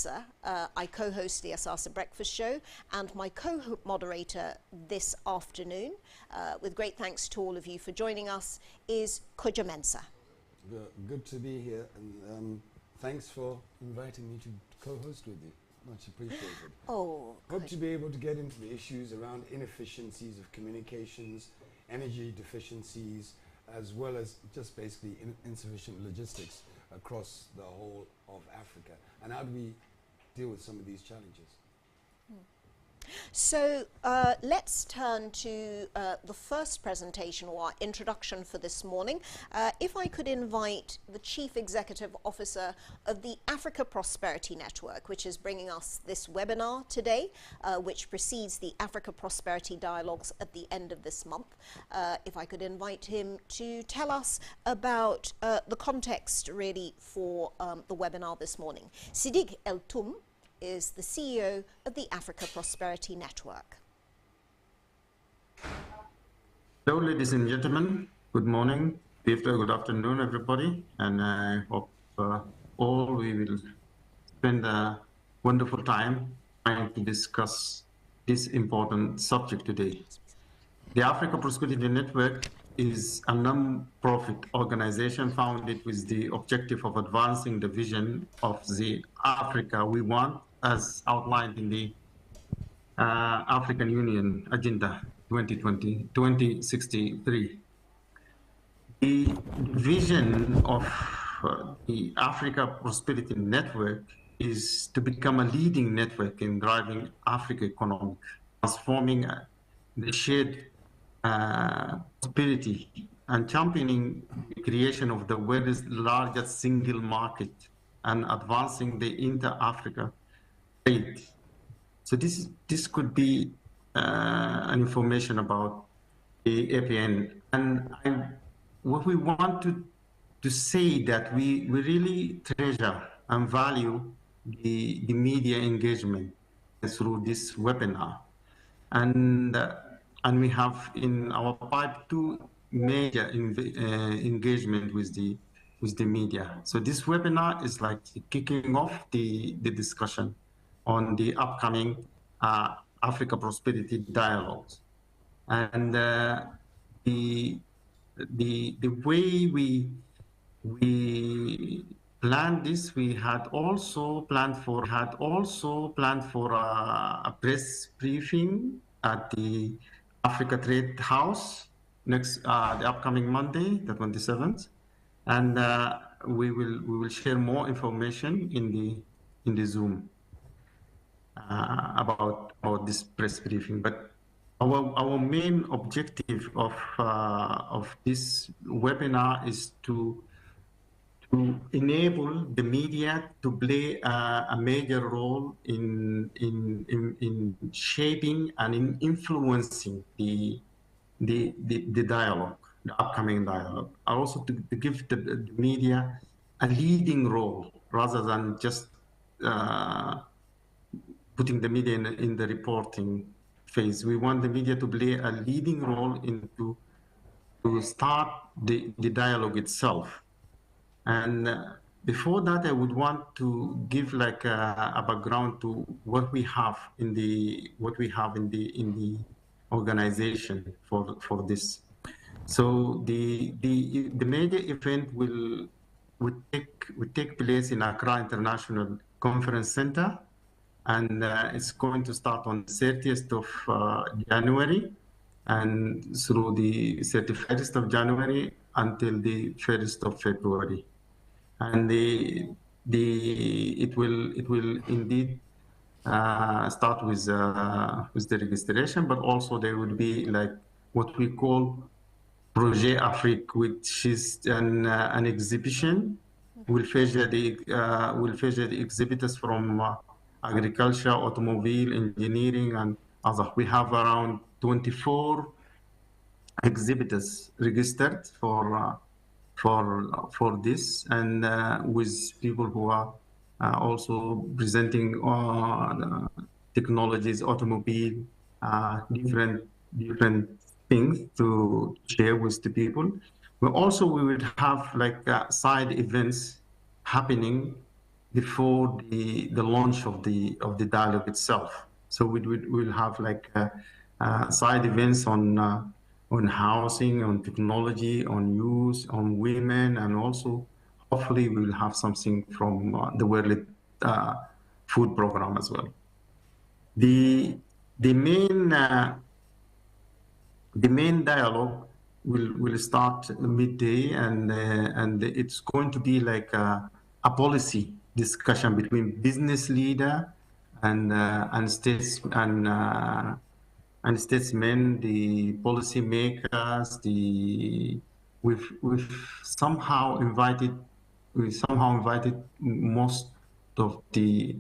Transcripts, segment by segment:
Mensa. I co-host the Asasa Breakfast Show, and my co-moderator this afternoon, with great thanks to all of you for joining us, is Koja Mensa. Good to be here, and thanks for inviting me to co-host with you. Much appreciated. Oh, hope to be able to get into the issues around inefficiencies of communications, energy deficiencies, as well as just basically insufficient logistics across the whole of Africa. And how do we deal with some of these challenges? So let's turn to the first presentation, or our introduction for this morning. If I could invite the Chief Executive Officer of the Africa Prosperity Network, which is bringing us this webinar today, which precedes the Africa Prosperity Dialogues at the end of this month. If I could invite him to tell us about the context really for the webinar this morning. Siddiq El Toum is the CEO of the Africa Prosperity Network. Hello, ladies and gentlemen. Good morning, good afternoon, everybody. And I hope all we will spend a wonderful time trying to discuss this important subject today. The Africa Prosperity Network is a non-profit organization founded with the objective of advancing the vision of the Africa we want, as outlined in the African Union Agenda 2063. The vision of the Africa Prosperity Network is to become a leading network in driving Africa economic, transforming the shared prosperity and championing the creation of the world's largest single market and advancing the inter-Africa trade. So this could be an information about the APN. And what we want to say that we really treasure and value the media engagement through this webinar. And we have in our pipe two major engagement with the media. So this webinar is like kicking off the discussion on the upcoming Africa Prosperity Dialogues. And the way we planned this, we had also planned for a press briefing at the Africa Trade House next the upcoming Monday, the 27th, and we will share more information in the Zoom about this press briefing. But our main objective of this webinar is to enable the media to play a major role in shaping and in influencing the dialogue, the upcoming dialogue. Also to give the media a leading role rather than just putting the media in the reporting phase. We want the media to play a leading role to start the dialogue itself. And before that, I would want to give like a background to what we have in the organization for this. So the major event will take place in Accra International Conference Center, and it's going to start on the 30th of January and through the 31st of January until the 1st of February. And it will indeed start with the registration, but also there will be like what we call Projet Afrique, which is an exhibition. We'll feature the exhibitors from agriculture, automobile, engineering, and other. We have around 24 exhibitors registered for this, and with people who are also presenting technologies, automobile, different things to share with the people. But also we would have like side events happening before the launch of the dialogue itself. So we'll have like side events on housing, on technology, on youth, on women, and also hopefully we'll have something from the World Food Program as well. The main dialogue will start midday, and it's going to be like a policy discussion between business leader and states and statesmen, the policy makers. We've somehow invited most of the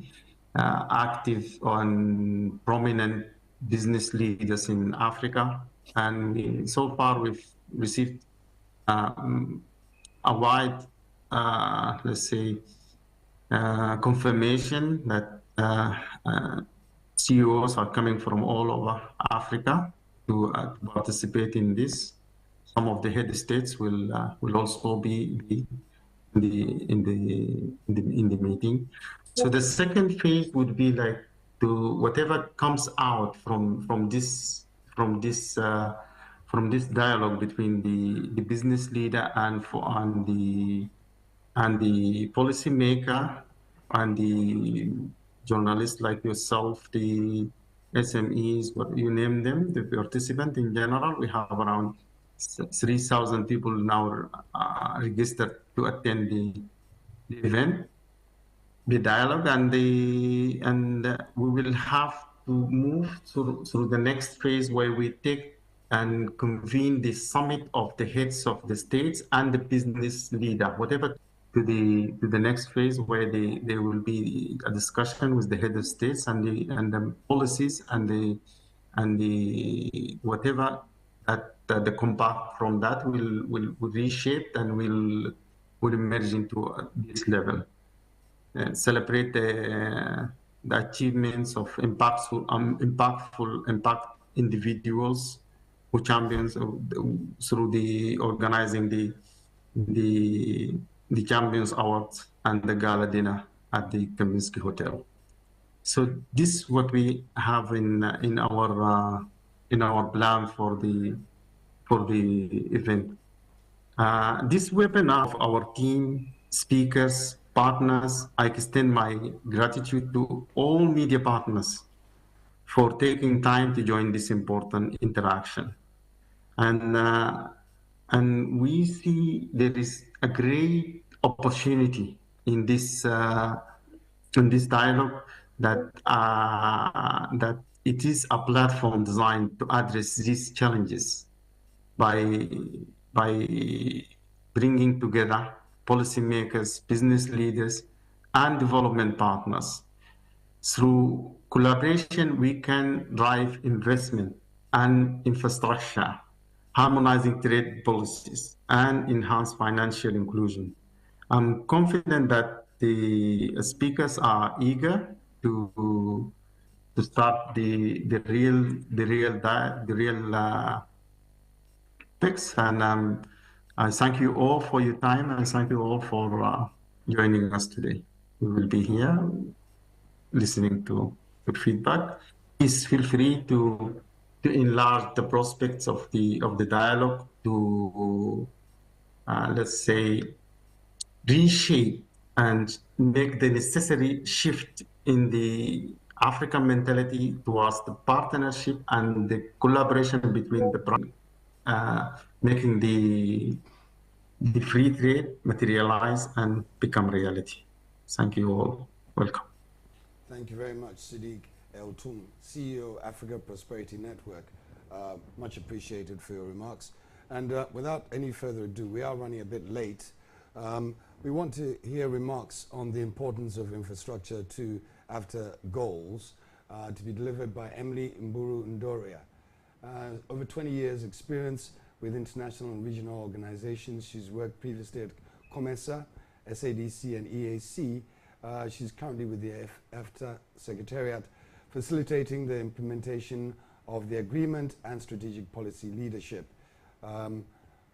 active and prominent business leaders in Africa, and so far we've received a wide, let's say, confirmation that CEOs are coming from all over Africa to participate in this. Some of the head states will also be in the meeting. So the second phase would be like to whatever comes out from this dialogue between the business leader and the policymaker and the journalists like yourself, the SMEs, what you name them, the participant in general. We have around 3,000 people now registered to attend the event, the dialogue, and we will have to move through the next phase where we take and convene the summit of the heads of the states and the business leader, whatever to the next phase where there will be a discussion with the head of states and the policies and the whatever that the compact from that will reshape and will emerge into this level. Celebrate the achievements of impact individuals who champions through the organizing the Champions Awards and the gala dinner at the Kaminsky Hotel. So this is what we have in our plan for the event. This webinar of our team, speakers, partners, I extend my gratitude to all media partners for taking time to join this important interaction. And we see there is a great opportunity in this dialogue that it is a platform designed to address these challenges by bringing together policymakers, business leaders, and development partners. Through collaboration, we can drive investment and infrastructure, harmonizing trade policies, and enhance financial inclusion. I'm confident that the speakers are eager to start the real topics, and I thank you all for your time, and thank you all for joining us today. We will be here listening to your feedback. Please feel free to enlarge the prospects of the dialogue to let's say reshape and make the necessary shift in the African mentality towards the partnership and the collaboration between the making the free trade materialize and become reality. Thank you all. Welcome. Thank you very much, Siddiq El Toum, CEO, Africa Prosperity Network. Much appreciated for your remarks. And without any further ado, we are running a bit late. We want to hear remarks on the importance of infrastructure to after goals to be delivered by Emily Mburu Ndoria. Over 20 years experience with international and regional organizations. She's worked previously at COMESA, SADC, and EAC. She's currently with the EFTA Secretariat, facilitating the implementation of the agreement and strategic policy leadership.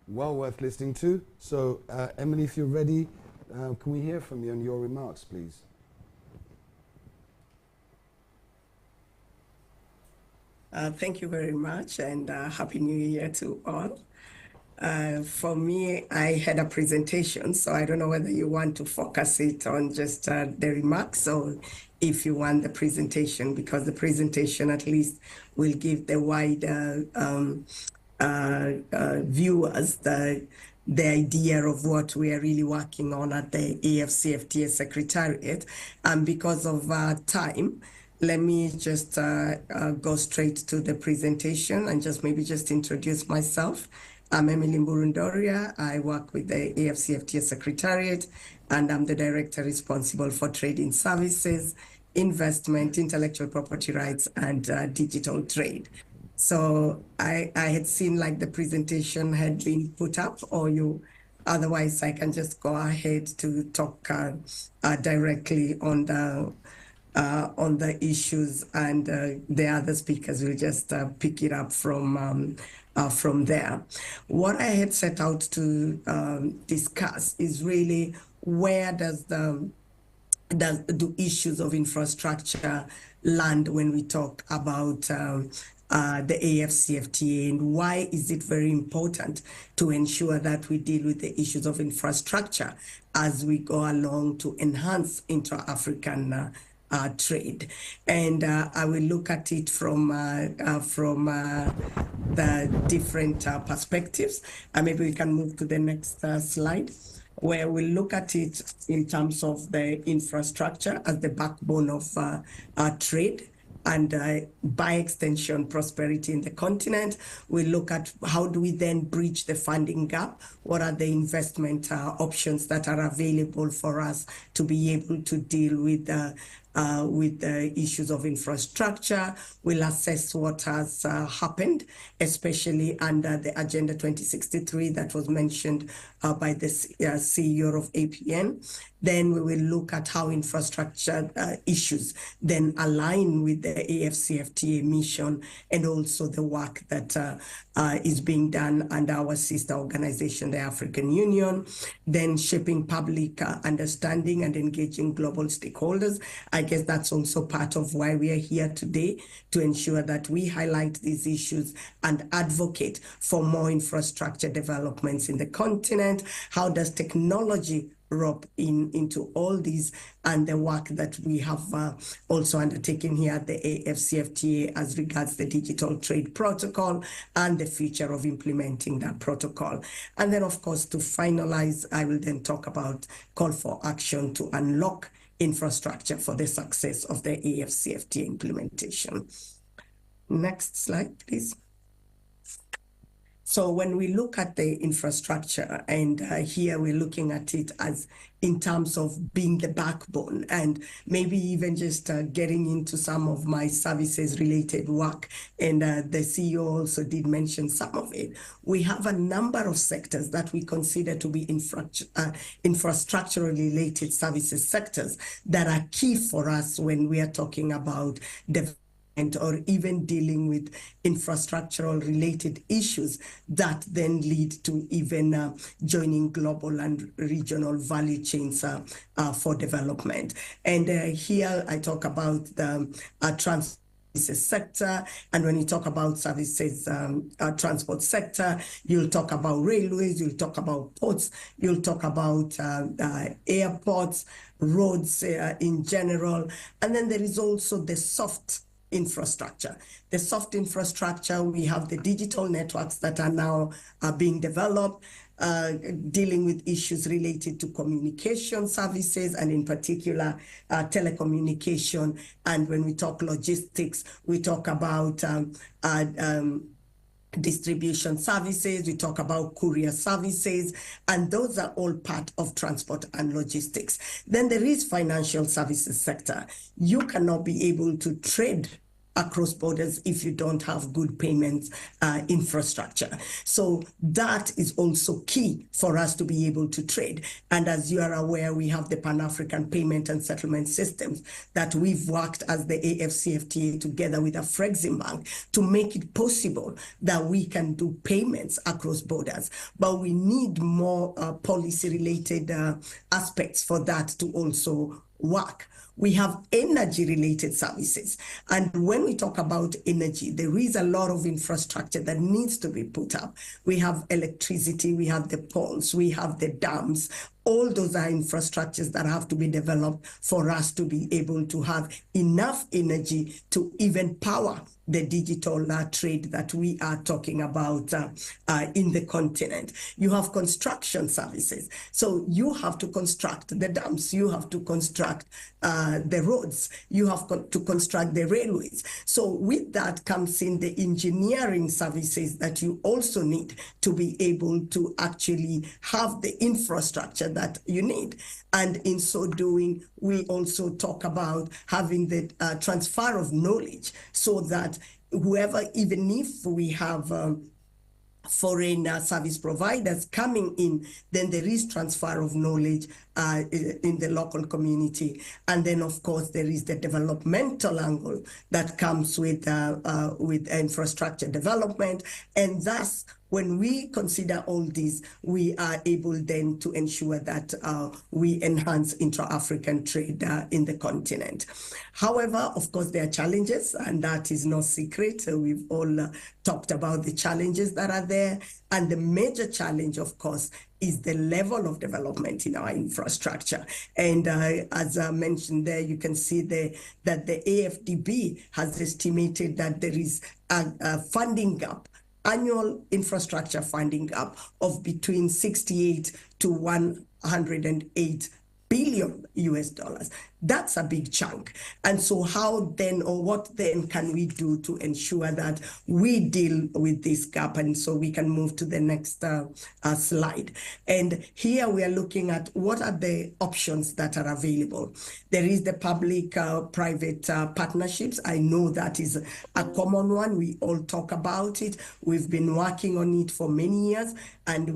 Well worth listening to. So, Emily, if you're ready, can we hear from you on your remarks, please? Thank you very much, and Happy New Year to all. For me, I had a presentation, so I don't know whether you want to focus it on just the remarks or if you want the presentation, because the presentation at least will give the wider viewers the idea of what we are really working on at the AFCFTA Secretariat. And because of time, let me just go straight to the presentation and just maybe just introduce myself. I'm Emily Mburundoria. I work with the AFCFTA Secretariat, and I'm the director responsible for trading services, investment, intellectual property rights, and digital trade. So I had seen like the presentation had been put up, or otherwise I can just go ahead to talk directly on the issues, and the other speakers will just pick it up from there. What I had set out to discuss is really where do issues of infrastructure land when we talk about the AFCFTA, and why is it very important to ensure that we deal with the issues of infrastructure as we go along to enhance intra-African trade. And I will look at it from the different perspectives. Maybe we can move to the next slide, where we look at it in terms of the infrastructure as the backbone of trade, and by extension, prosperity in the continent. We look at how do we then bridge the funding gap? What are the investment options that are available for us to be able to deal with the issues of infrastructure? We'll assess what has happened, especially under the Agenda 2063 that was mentioned by the CEO of APN. Then we will look at how infrastructure issues then align with the AFCFTA mission, and also the work that is being done under our sister organization, the African Union. Then shaping public understanding and engaging global stakeholders. I guess that's also part of why we are here today, to ensure that we highlight these issues and advocate for more infrastructure developments in the continent. How does technology rope into all these, and the work that we have also undertaken here at the AFCFTA as regards the digital trade protocol and the future of implementing that protocol. And then, of course, to finalize, I will then talk about call for action to unlock infrastructure for the success of the AFCFTA implementation. Next slide, please. So when we look at the infrastructure, and here we're looking at it as in terms of being the backbone, and maybe even just getting into some of my services related work, and the CEO also did mention some of it. We have a number of sectors that we consider to be infrastructure related services sectors that are key for us when we are talking about development, or even dealing with infrastructural related issues that then lead to even joining global and regional value chains for development. And here I talk about the services sector, and when you talk about services, transport sector, you'll talk about railways, you'll talk about ports, you'll talk about airports, roads in general, and then there is also the soft infrastructure. The soft infrastructure, we have the digital networks that are now being developed, dealing with issues related to communication services, and in particular telecommunication. And when we talk logistics, we talk about distribution services, we talk about courier services, and those are all part of transport and logistics. Then there is financial services sector. You cannot be able to trade across borders if you don't have good payments infrastructure. So that is also key for us to be able to trade. And as you are aware, we have the Pan-African Payment and Settlement Systems that we've worked as the AFCFTA together with Afreximbank to make it possible that we can do payments across borders. But we need more policy-related aspects for that to also work. We have energy-related services. And when we talk about energy, there is a lot of infrastructure that needs to be put up. We have electricity, we have the poles, we have the dams. All those are infrastructures that have to be developed for us to be able to have enough energy to even power the digital trade that we are talking about in the continent. You have construction services. So you have to construct the dams, you have to construct the roads, you have to construct the railways. So with that comes in the engineering services that you also need to be able to actually have the infrastructure that you need. And in so doing, we also talk about having the transfer of knowledge so that whoever, even if we have foreign service providers coming in, then there is transfer of knowledge in the local community. And then, of course, there is the developmental angle that comes with infrastructure development. And thus, when we consider all these, we are able then to ensure that we enhance intra-African trade in the continent. However, of course, there are challenges, and that is no secret. We've all talked about the challenges that are there. And the major challenge, of course, is the level of development in our infrastructure. And as I mentioned there, you can see that the AFDB has estimated that there is a funding gap, annual infrastructure funding gap of between 68 to 108 billion US dollars. That's a big chunk. And so how then, or what then can we do to ensure that we deal with this gap? And so we can move to the next slide. And here we are looking at what are the options that are available. There is the public-private partnerships. I know that is a common one. We all talk about it. We've been working on it for many years, and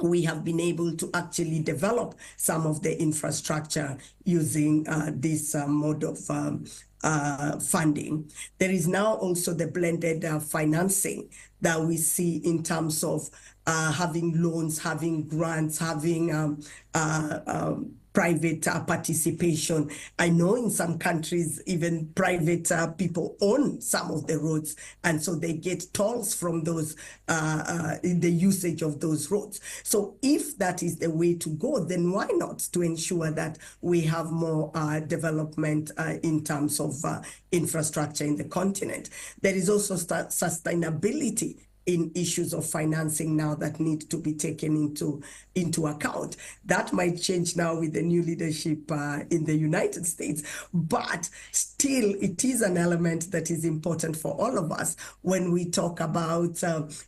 we have been able to actually develop some of the infrastructure using this mode of funding. There is now also the blended financing that we see in terms of having loans, having grants, having private participation. I know in some countries, even private people own some of the roads, and so they get tolls from those, in the usage of those roads. So if that is the way to go, then why not to ensure that we have more development in terms of infrastructure in the continent? There is also sustainability in issues of financing now that need to be taken into account. That might change now with the new leadership in the United States, but still it is an element that is important for all of us when we talk about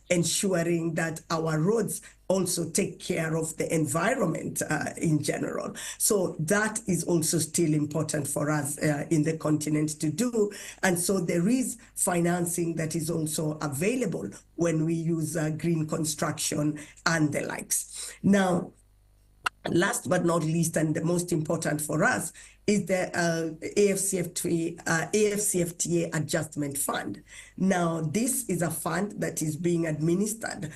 ensuring that our roads also take care of the environment in general. So that is also still important for us in the continent to do. And so there is financing that is also available when we use green construction and the likes. Now, last but not least, and the most important for us, is the AFCFTA Adjustment Fund. Now, this is a fund that is being administered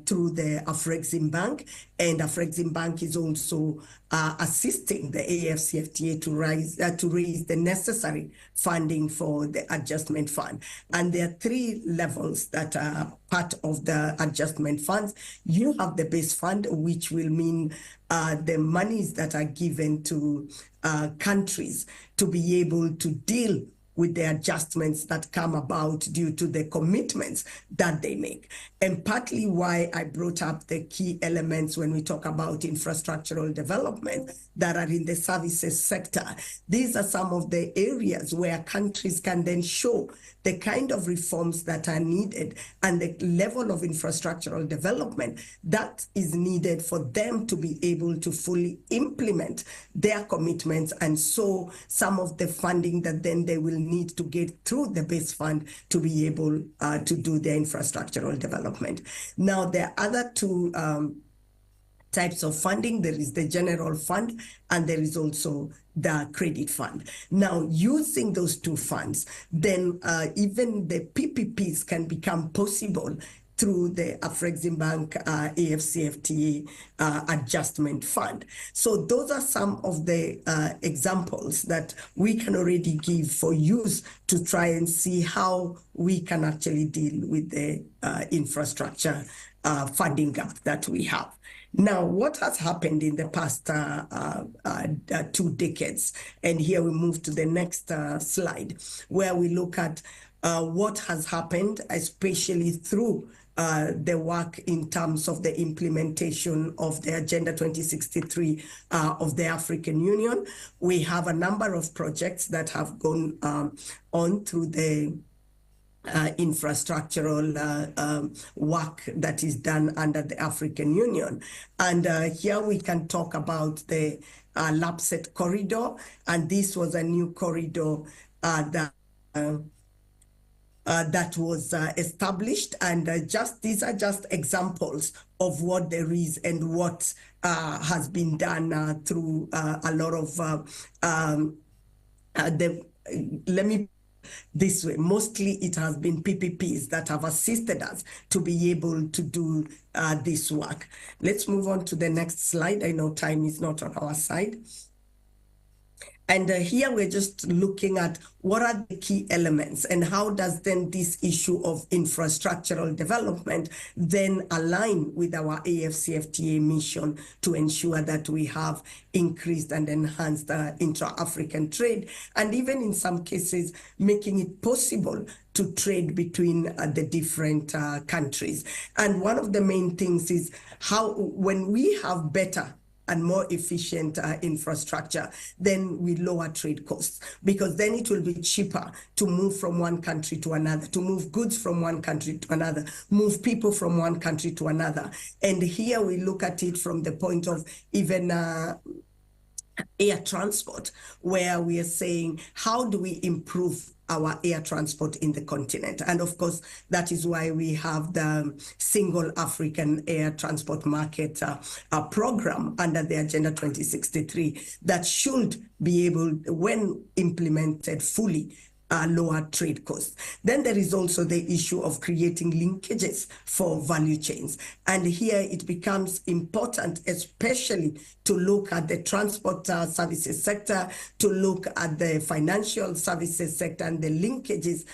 through the Afrexim Bank, and Afrexim Bank is also assisting the AFCFTA to raise the necessary funding for the adjustment fund. And there are three levels that are part of the adjustment funds. You have the base fund, which will mean the monies that are given to countries to be able to deal with the adjustments that come about due to the commitments that they make. And partly why I brought up the key elements when we talk about infrastructural development that are in the services sector. These are some of the areas where countries can then show the kind of reforms that are needed and the level of infrastructural development that is needed for them to be able to fully implement their commitments. And so some of the funding that then they will need to get through the base fund to be able to do their infrastructural development. Now, there are other two types of funding. There is the general fund, and there is also the credit fund. Now, using those two funds, then even the PPPs can become possible through the Afreximbank AFCFTA Adjustment Fund. So those are some of the examples that we can already give for use to try and see how we can actually deal with the infrastructure funding gap that we have. Now, what has happened in the past 2 decades? And here we move to the next slide, where we look at what has happened, especially through the work in terms of the implementation of the Agenda 2063 of the African Union. We have a number of projects that have gone on through the infrastructural work that is done under the African Union. And here we can talk about the Lapset corridor, and this was a new corridor that was established, and these are just examples of what there is and what has been done through a lot of let me this way. Mostly it has been PPPs that have assisted us to be able to do this work. Let's move on to the next slide. I know time is not on our side. And here we're just looking at what are the key elements and how does then this issue of infrastructural development then align with our AFCFTA mission to ensure that we have increased and enhanced intra-African trade, and even in some cases making it possible to trade between the different countries. And one of the main things is how, when we have better and more efficient infrastructure, then we lower trade costs, because then it will be cheaper to move from one country to another, to move goods from one country to another, move people from one country to another. And here we look at it from the point of even air transport, where we are saying, how do we improve our air transport in the continent? And of course, that is why we have the Single African Air Transport Market program under the Agenda 2063 that should be able, when implemented fully, lower trade costs. Then there is also the issue of creating linkages for value chains. And here it becomes important, especially to look at the transport services sector, to look at the financial services sector and the linkages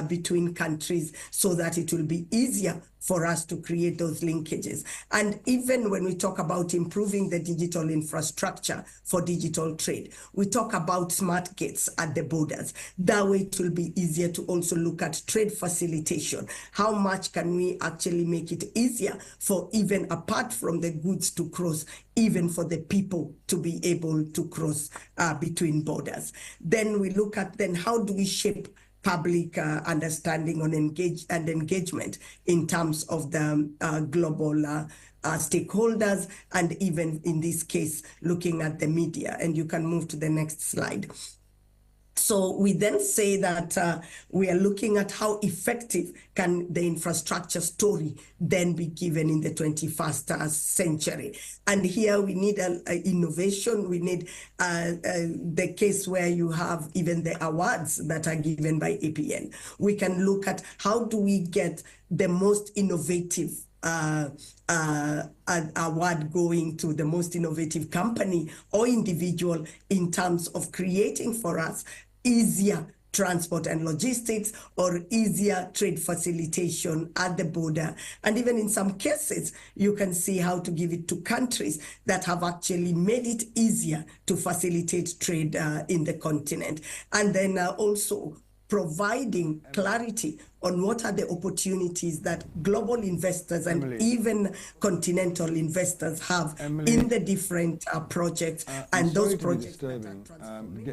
between countries, so that it will be easier for us to create those linkages. And even when we talk about improving the digital infrastructure for digital trade, we talk about smart gates at the borders. That way it will be easier to also look at trade facilitation. How much can we actually make it easier for, even apart from the goods to cross, even for the people to be able to cross between borders. Then we look at then how do we shape public understanding on engagement in terms of the global stakeholders, and even in this case, looking at the media. And you can move to the next slide. So we then say that we are looking at how effective can the infrastructure story then be given in the 21st century. And here we need innovation. We need the case where you have even the awards that are given by APN. We can look at how do we get the most innovative award going to the most innovative company or individual in terms of creating for us easier transport and logistics, or easier trade facilitation at the border. And even in some cases, you can see how to give it to countries that have actually made it easier to facilitate trade in the continent. And then also providing clarity on what are the opportunities that global investors and even continental investors have in the different projects, and those projects.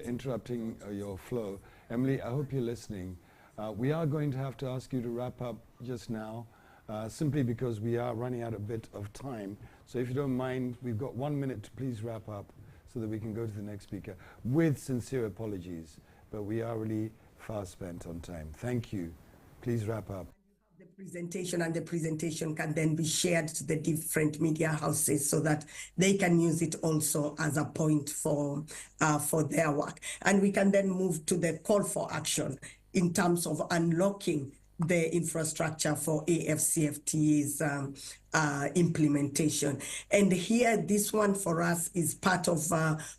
Interrupting your flow. Emily, I hope you're listening. We are going to have to ask you to wrap up just now, simply because we are running out a bit of time. So if you don't mind, we've got 1 minute to please wrap up so that we can go to the next speaker, with sincere apologies. But we are really far spent on time. Thank you. Please wrap up. The presentation, and the presentation can then be shared to the different media houses so that they can use it also as a point for their work. And we can then move to the call for action in terms of unlocking the infrastructure for AFCFTA's implementation. And here, this one for us is part of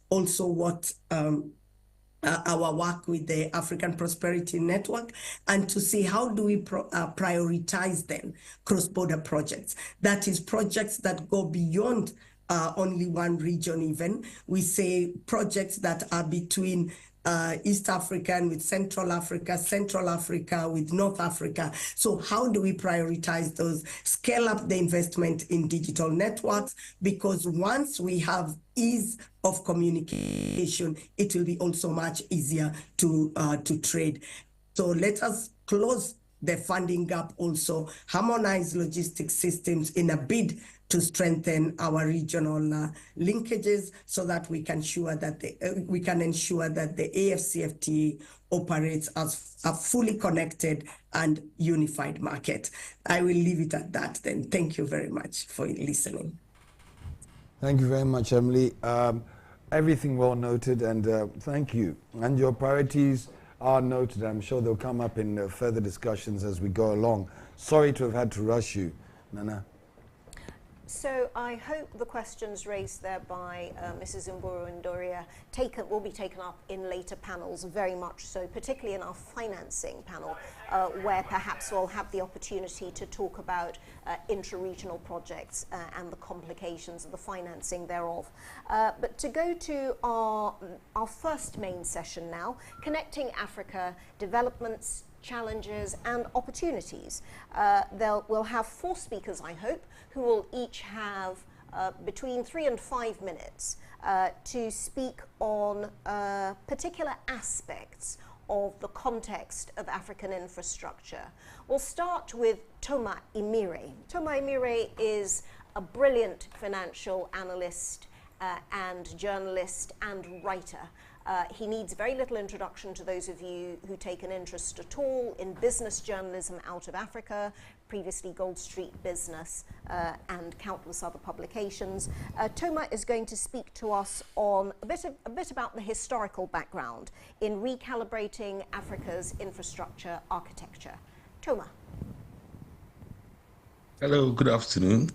also what our work with the African Prosperity Network, and to see how do we prioritize then cross-border projects. That is projects that go beyond only one region even. We say projects that are between East Africa and with Central Africa with North Africa. So how do we prioritize those, scale up the investment in digital networks? Because once we have ease of communication, it will be also much easier to trade. So let us close the funding gap, also harmonize logistics systems in a bid to strengthen our regional linkages, so that we can ensure that the AFCFTA operates as a fully connected and unified market. I will leave it at that then. Thank you very much for listening. Thank you very much, Emily. Everything well noted, and thank you. And your priorities are noted. I'm sure they'll come up in further discussions as we go along. Sorry to have had to rush you, Nana. So I hope the questions raised there by Mrs. Mburu and Doria will be taken up in later panels, very much so, particularly in our financing panel, where perhaps we'll have the opportunity to talk about intra-regional projects and the complications of the financing thereof. But to go to our first main session now, Connecting Africa, Developments, Challenges and Opportunities. We'll have 4 speakers, I hope, who will each have between 3 and 5 minutes to speak on particular aspects of the context of African infrastructure. We'll start with Toma Imire. Toma Imire is a brilliant financial analyst and journalist and writer. He needs very little introduction to those of you who take an interest at all in business journalism out of Africa, previously Gold Street Business and countless other publications. Toma is going to speak to us on a bit about the historical background in recalibrating Africa's infrastructure architecture. Toma. Hello, good afternoon.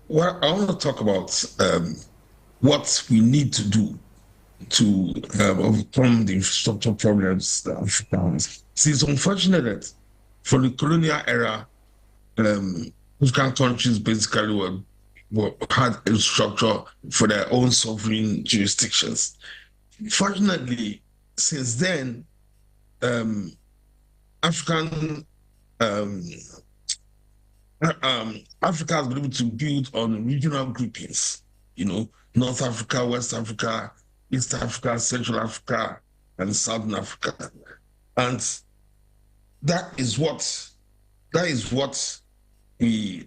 Well, I want to talk about what we need to do to overcome the infrastructure problems that Africa has. See, it's unfortunate that from the colonial era, African countries basically had infrastructure for their own sovereign jurisdictions. Fortunately, since then, Africa has been able to build on regional groupings, North Africa, West Africa, East Africa, Central Africa, and Southern Africa. And that is what we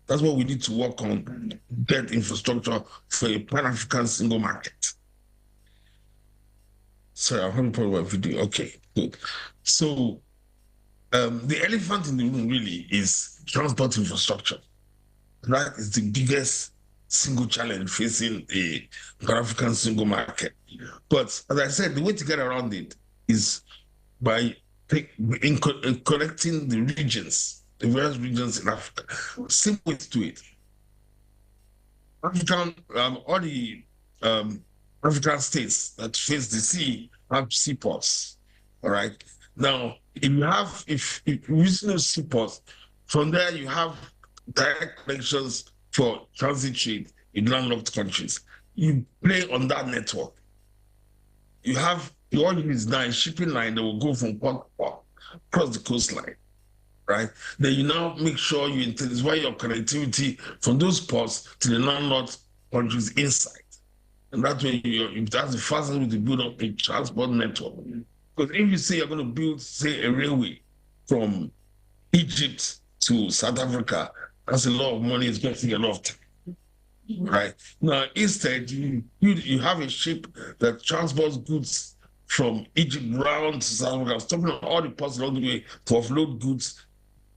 that's what we need to work on, get infrastructure for a Pan-African single market. Sorry, I'm having a problem with video. Okay, good. So the elephant in the room really is transport infrastructure. That is the biggest single challenge facing a Pan-African single market. But as I said, the way to get around it is by connecting the regions, the various regions in Africa. Simple ways to it. All the African states that face the sea have seaports. All right. Now, if using those seaports, from there you have direct connections for transit trade in landlocked countries. You play on that network. You have all you need is now a shipping line that will go from port to port across the coastline, right? Then you now make sure you intensify your connectivity from those ports to the landlocked countries inside. And that way, that's the fastest way to build up a transport network. Because if you say you're going to build, say, a railway from Egypt to South Africa, that's a lot of money. It's going to take a lot of time, right? Now, instead, you have a ship that transports goods from Egypt round to South Africa, stopping all the ports along the way to offload goods,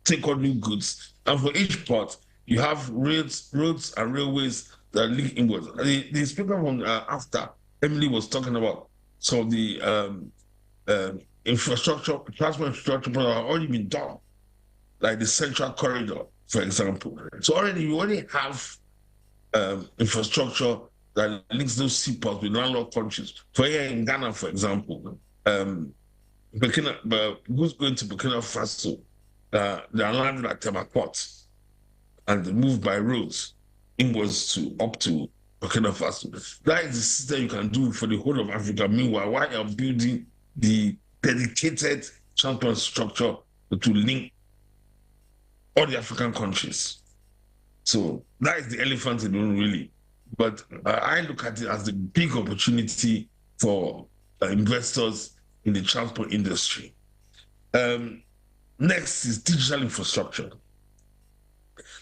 take on new goods. And for each port, You have roads and railways that link inwards. The speaker from after Emily was talking about some of the infrastructure, transport infrastructure that have already been done, like the Central Corridor, for example. So you already have infrastructure that links those seaports with landlocked countries. For here in Ghana, for example, who's going to Burkina Faso? They are landing at Temakot and moved by roads inwards up to Burkina Faso. That is the system you can do for the whole of Africa. Meanwhile, while you're building the dedicated transport structure to link all the African countries. So that is the elephant in the room, really. But I look at it as the big opportunity for investors in the transport industry. Next is digital infrastructure.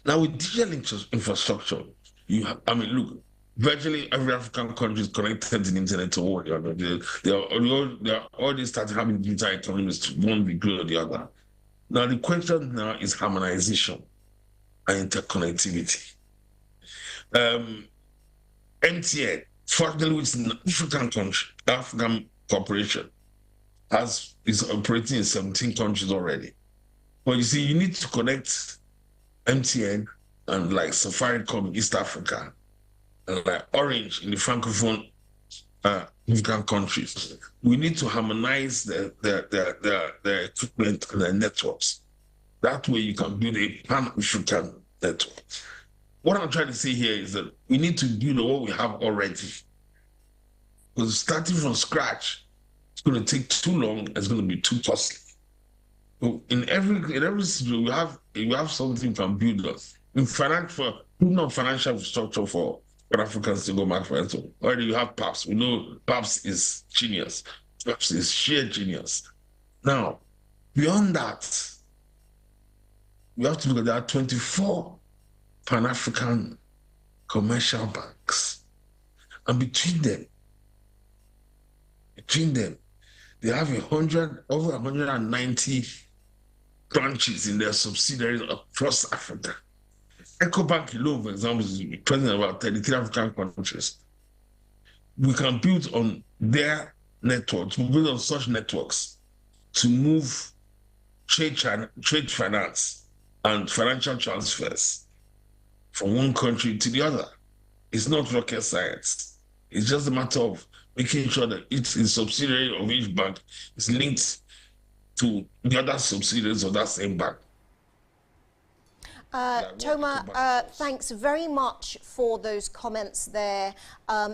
Now, with digital infrastructure, look, virtually every African country is connected to the internet to all the other. They are already starting having digital economies to one degree or the other. Now, the question now is harmonization and interconnectivity. MTN, fortunately, which is an African country, African corporation, is operating in 17 countries already. But you see, you need to connect MTN and like Safaricom in East Africa and like Orange in the Francophone African countries. We need to harmonize their equipment and their networks. That way you can build a pan-African network. What I'm trying to say here is that we need to build what we have already. Because starting from scratch, it's going to take too long, it's going to be too costly. In every situation, we have something we can build us. In financial infrastructure for Africans to go back for it. Already you have PAPS. We know PAPS is genius. PAPS is sheer genius. Now, beyond that, we have to look at there are 24 Pan-African commercial banks. And between them, they have over 190 branches in their subsidiaries across Africa. EcoBank alone, for example, is present in about 33 African countries. We can build on their networks, we build on such networks to move trade finance and financial transfers from one country to the other. It's not rocket science. It's just a matter of making sure that each subsidiary of each bank is linked to the other subsidiaries of that same bank. Toma, thanks very much for those comments there.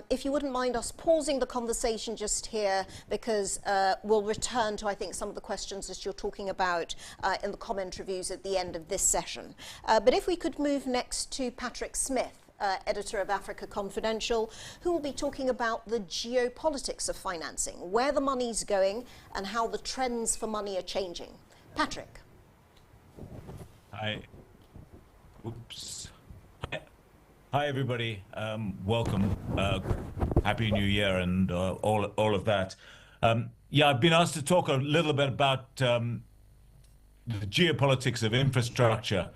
If you wouldn't mind us pausing the conversation just here, because we'll return to, I think, some of the questions that you're talking about in the comment reviews at the end of this session. But if we could move next to Patrick Smith, editor of Africa Confidential, who will be talking about the geopolitics of financing, where the money's going and how the trends for money are changing. Patrick. Hi. Oops. Hi, everybody. Welcome. Happy New Year and all of that. Yeah, I've been asked to talk a little bit about the geopolitics of infrastructure,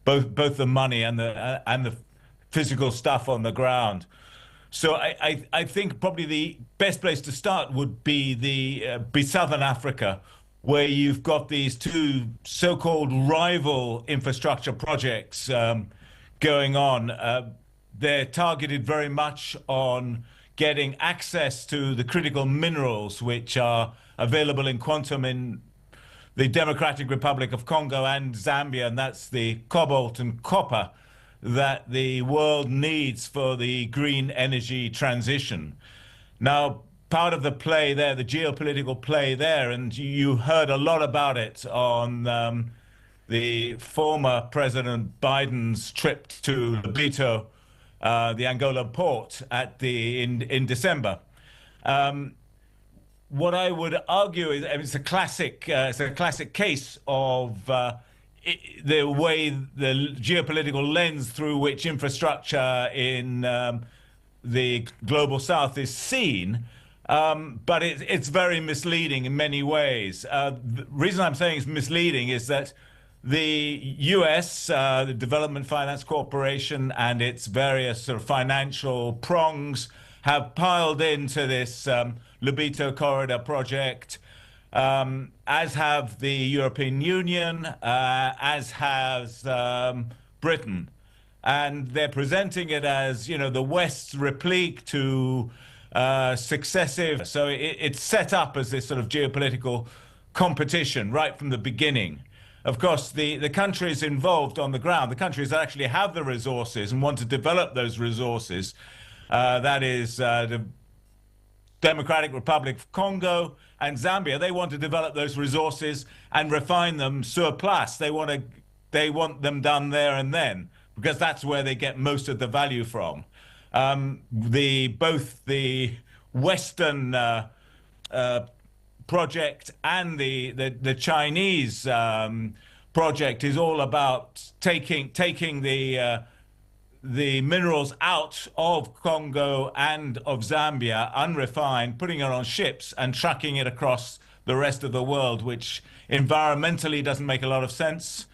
both the money and the physical stuff on the ground. So I think probably the best place to start would be Southern Africa, where you've got these two so-called rival infrastructure projects going on. They're targeted very much on getting access to the critical minerals which are available in quantum in the Democratic Republic of Congo and Zambia, and that's the cobalt and copper that the world needs for the green energy transition. Now, part of the play there, the geopolitical play there, and you heard a lot about it on the former President Biden's trip to Lobito, the Angola port in December. What I would argue is it's a classic case of the way the geopolitical lens through which infrastructure in the global south is seen, but it's very misleading in many ways. The reason I'm saying it's misleading is that the US, the Development Finance Corporation, and its various sort of financial prongs have piled into this Lobito Corridor project, as have the European Union, as has Britain. And they're presenting it as, you know, the West's replique to successive. So it's set up as this sort of geopolitical competition right from the beginning. Of course, the countries involved on the ground, the countries that actually have the resources and want to develop those resources, that is the Democratic Republic of Congo and Zambia, they want to develop those resources and refine them surplus. They want them done there and then, because that's where they get most of the value from. Both the Western project and the Chinese project is all about taking the minerals out of Congo and of Zambia unrefined, putting it on ships and trucking it across the rest of the world, which environmentally doesn't make a lot of sense.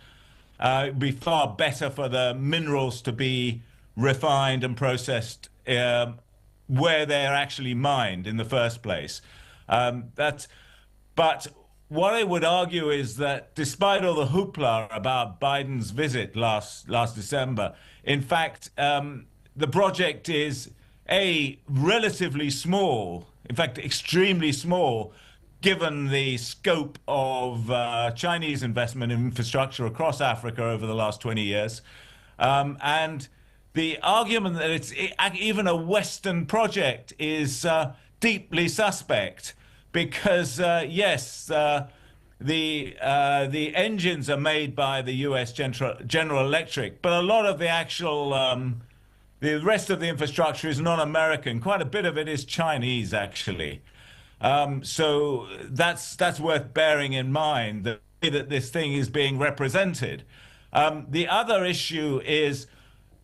It'd be far better for the minerals to be refined and processed where they're actually mined in the first place. But what I would argue is that despite all the hoopla about Biden's visit last December, in fact, the project is relatively small, in fact, extremely small, given the scope of Chinese investment in infrastructure across Africa over the last 20 years. And the argument that it's even a Western project is deeply suspect, because yes, the engines are made by the U.S. General Electric, but a lot of the actual the rest of the infrastructure is non-American. Quite a bit of it is Chinese, actually. So that's worth bearing in mind, the way that this thing is being represented. The other issue is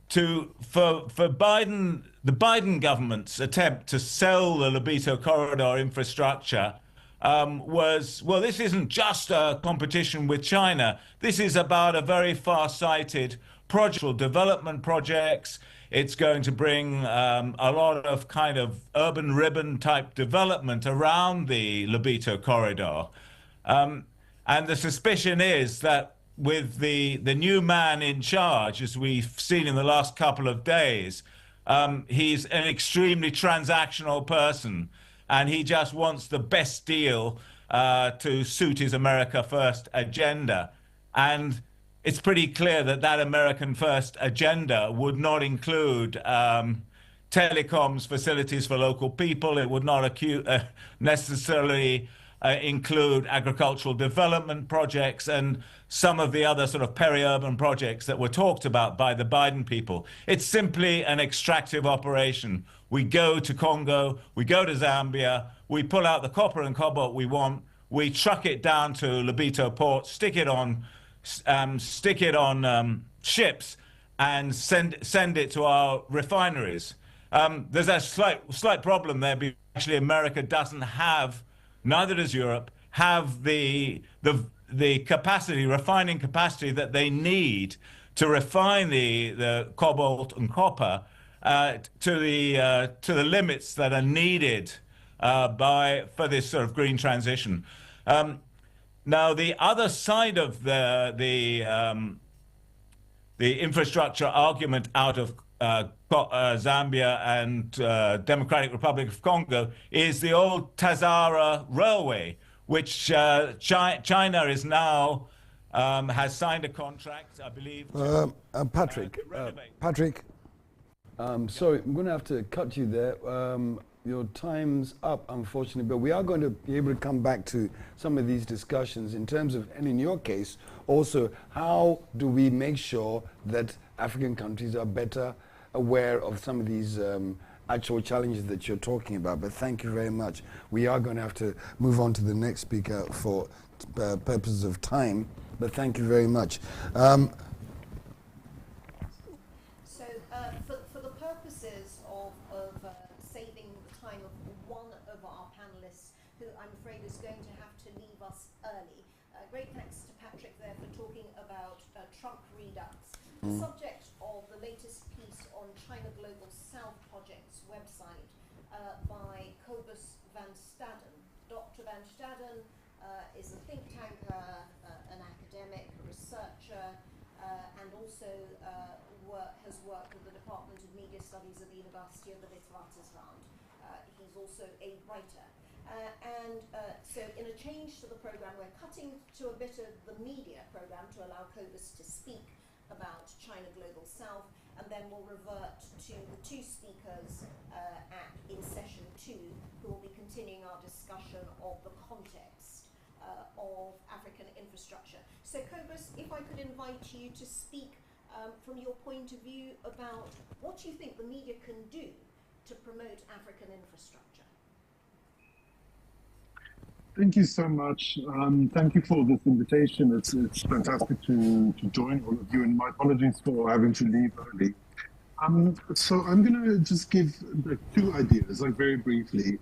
for Biden, the Biden government's attempt to sell the Lobito Corridor infrastructure was, well, this isn't just a competition with China. This is about a very far-sighted project, development projects. It's going to bring a lot of kind of urban ribbon type development around the Lobito Corridor. And the suspicion is that with the new man in charge, as we've seen in the last couple of days, he's an extremely transactional person, and he just wants the best deal to suit his America First agenda. And it's pretty clear that that American First agenda would not include telecoms facilities for local people. It would not necessarily include agricultural development projects and some of the other sort of peri-urban projects that were talked about by the Biden people. It's simply an extractive operation. We go to Congo, we go to Zambia, we pull out the copper and cobalt we want, we truck it down to Lobito port, stick it on ships, and send it to our refineries. There's a slight problem there, because actually America doesn't have, neither does Europe, have the capacity, refining capacity that they need to refine the cobalt and copper to the limits that are needed for this sort of green transition. Now, the other side of the infrastructure argument out of Zambia and Democratic Republic of Congo is the old Tazara Railway, which China is now has signed a contract, I believe. Patrick, sorry, I'm going to have to cut you there. Your time's up, unfortunately, but we are going to be able to come back to some of these discussions in terms of, and in your case, also, how do we make sure that African countries are better aware of some of these actual challenges that you're talking about? But thank you very much. We are going to have to move on to the next speaker for purposes of time, but thank you very much. For the purposes of saving the time of one of our panelists, who I'm afraid is going to have to leave us early, great thanks to Patrick there for talking about Trump redux. The subject of the latest piece on China Global South Project's website by Cobus van Staden. Dr. van Staden is a think tanker, an academic, a researcher, and also has worked with the Department of Media Studies at the University of the Witwatersrand. He's also a writer. So in a change to the program, we're cutting to a bit of the media program to allow Cobus to speak about China Global South, and then we'll revert to the two speakers in session 2, who will be continuing our discussion of the context of African infrastructure. So Cobus, if I could invite you to speak from your point of view about what you think the media can do to promote African infrastructure. Thank you so much. Thank you for this invitation. It's fantastic to join all of you, and my apologies for having to leave early. So I'm going to just give like 2 ideas, like very briefly.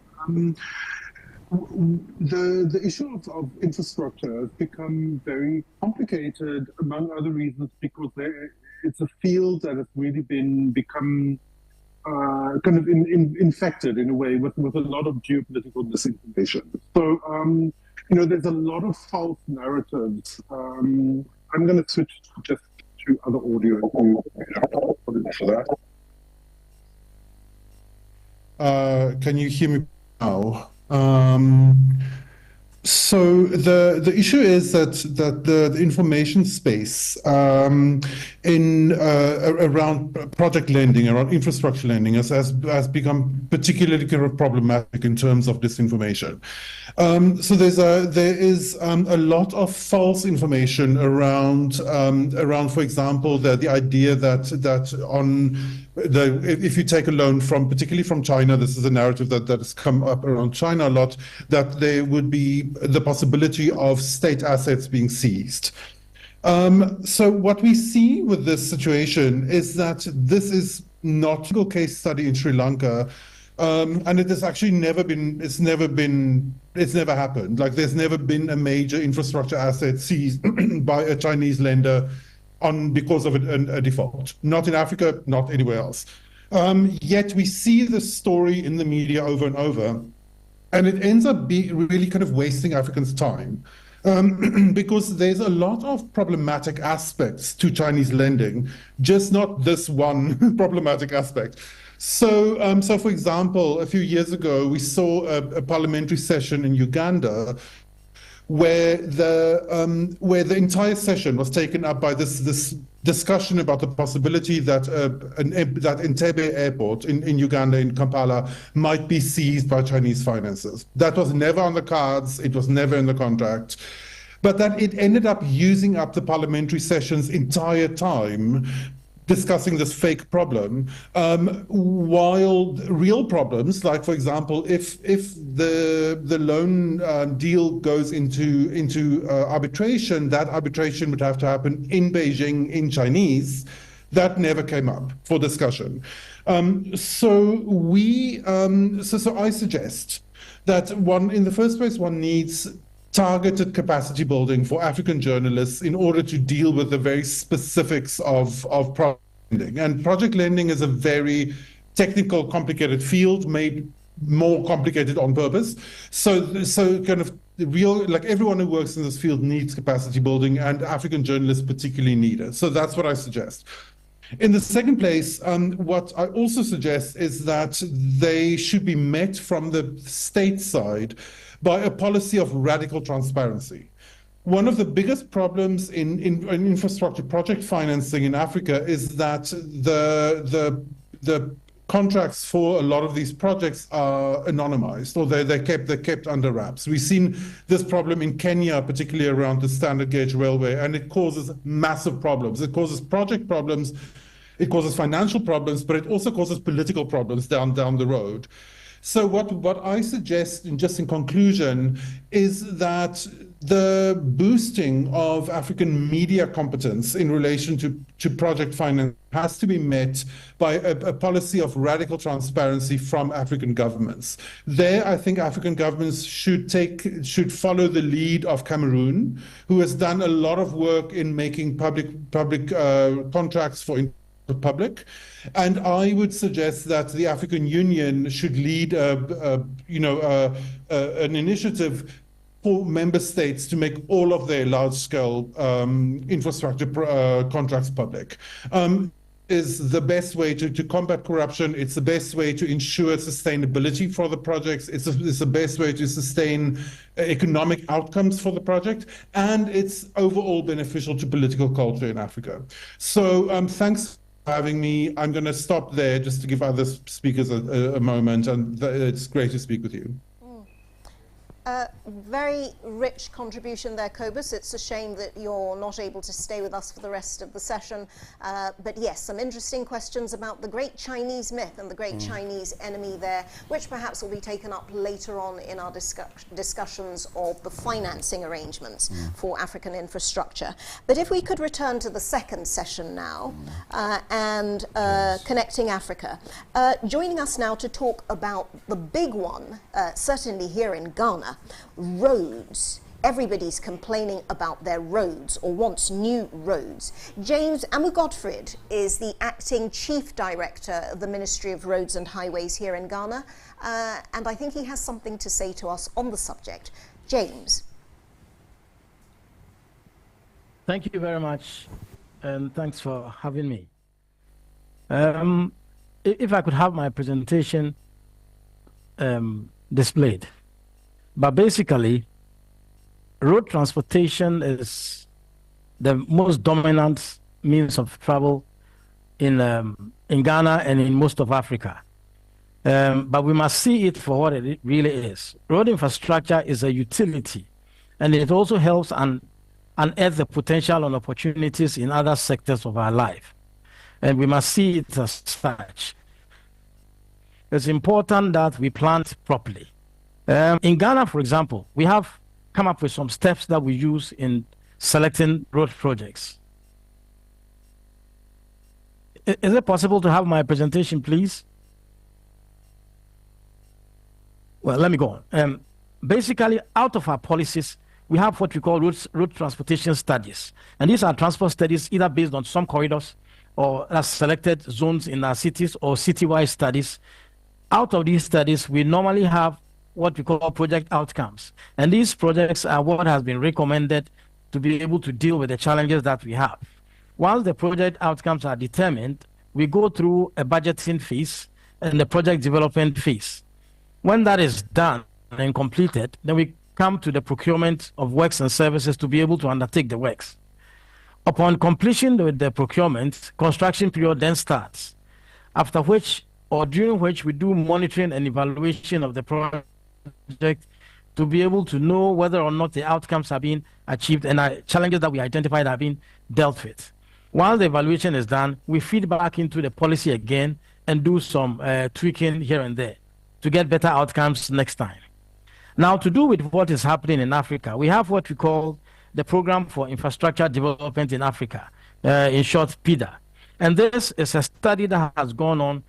The issue of infrastructure has become very complicated, among other reasons, because it's a field that has really become kind of infected in a way with a lot of geopolitical misinformation. So, there's a lot of false narratives. I'm going to switch just to other audio. For that. Can you hear me now? So the issue is that the information space around project lending, around infrastructure lending, has become particularly kind of problematic in terms of disinformation. So there is a lot of false information around, for example, the idea that if you take a loan particularly from China, this is a narrative that has come up around China a lot, that there would be the possibility of state assets being seized. So what we see with this situation is that this is not a single case study in Sri Lanka, and it has actually never happened. Like, there's never been a major infrastructure asset seized by a Chinese lender because of a default. Not in Africa, not anywhere else. Yet we see this story in the media over and over, and it ends up really kind of wasting Africans' time. Because there's a lot of problematic aspects to Chinese lending, just not this one problematic aspect. So, for example, a few years ago, we saw a parliamentary session in Uganda where the entire session was taken up by this discussion about the possibility that that Entebbe airport in Uganda, in Kampala, might be seized by Chinese financiers. That was never on the cards. It was never in the contract. But that it ended up using up the parliamentary session's entire time discussing this fake problem, while real problems, like, for example, if the loan deal goes into arbitration, that arbitration would have to happen in Beijing in Chinese. That never came up for discussion. So I suggest that in the first place, one needs targeted capacity building for African journalists in order to deal with the very specifics of project lending. And project lending is a very technical, complicated field, made more complicated on purpose. So kind of like everyone who works in this field needs capacity building, and African journalists particularly need it. So that's what I suggest. In the second place, what I also suggest is that they should be met from the state side by a policy of radical transparency. One of the biggest problems in infrastructure project financing in Africa is that the contracts for a lot of these projects are anonymized, or they're kept under wraps. We've seen this problem in Kenya, particularly around the standard gauge railway, and it causes massive problems. It causes project problems, it causes financial problems, but it also causes political problems down the road. So what I suggest, just in conclusion, is that the boosting of African media competence in relation to project finance has to be met by a policy of radical transparency from African governments. There, I think African governments should follow the lead of Cameroon, who has done a lot of work in making public contracts for the public. And I would suggest that the African Union should lead an initiative for member states to make all of their large-scale infrastructure contracts public. Is the best way to combat corruption. It's the best way to ensure sustainability for the projects. It's the best way to sustain economic outcomes for the project. And it's overall beneficial to political culture in Africa. So thanks for having me. I'm going to stop there just to give other speakers a moment. And it's great to speak with you. Very rich contribution there, Cobus. It's a shame that you're not able to stay with us for the rest of the session. But yes, some interesting questions about the great Chinese myth and the great Chinese enemy there, which perhaps will be taken up later on in our discussions of the financing arrangements for African infrastructure. But if we could return to the second session now, and Connecting Africa. Joining us now to talk about the big one, certainly here in Ghana, roads. Everybody's complaining about their roads or wants new roads. James Amu-Godfred is the acting chief director of the Ministry of Roads and Highways here in Ghana, and I think he has something to say to us on the subject. James. Thank you very much, and thanks for having me. If I could have my presentation displayed. But basically, road transportation is the most dominant means of travel in Ghana and in most of Africa. But we must see it for what it really is. Road infrastructure is a utility, and it also helps unearth the potential and opportunities in other sectors of our life. And we must see it as such. It's important that we plan properly. In Ghana, for example, we have come up with some steps that we use in selecting road projects. Is it possible to have my presentation, please? Well, let me go on. Basically, out of our policies, we have what we call road transportation studies. And these are transport studies either based on some corridors or as selected zones in our cities or citywide studies. Out of these studies, we normally have what we call project outcomes. And these projects are what has been recommended to be able to deal with the challenges that we have. Once the project outcomes are determined, we go through a budgeting phase and the project development phase. When that is done and completed, then we come to the procurement of works and services to be able to undertake the works. Upon completion of the procurement, construction period then starts, after which or during which we do monitoring and evaluation of the project to be able to know whether or not the outcomes are being achieved and challenges that we identified are being dealt with. While the evaluation is done, we feed back into the policy again and do some tweaking here and there to get better outcomes next time. Now, to do with what is happening in Africa, we have what we call the Program for Infrastructure Development in Africa, in short, PIDA. And this is a study that has gone on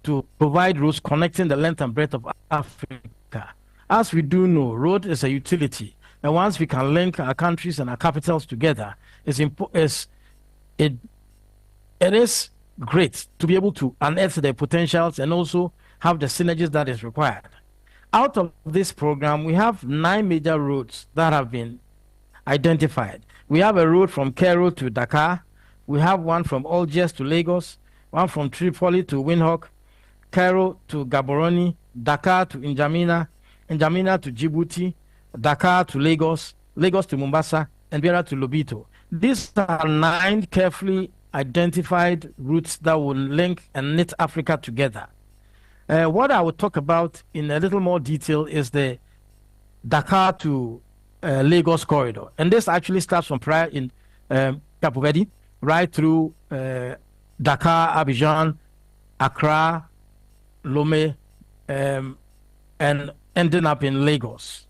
to provide roads connecting the length and breadth of Africa. As we do know, road is a utility, and once we can link our countries and our capitals together, it is great to be able to unearth their potentials and also have the synergies that is required. Out of this program, we have 9 major roads that have been identified. We have a road from Cairo to Dakar. We have one from Algiers to Lagos, one from Tripoli to Windhoek, Cairo to Gaborone, Dakar to N'Djamena, N'Djamena to Djibouti, Dakar to Lagos, Lagos to Mombasa, and Beira to Lobito. These are 9 carefully identified routes that will link and knit Africa together. What I will talk about in a little more detail is the Dakar to Lagos corridor. And this actually starts from Praia in Cape Verde, right through Dakar, Abidjan, Accra, Lomé, and ending up in Lagos.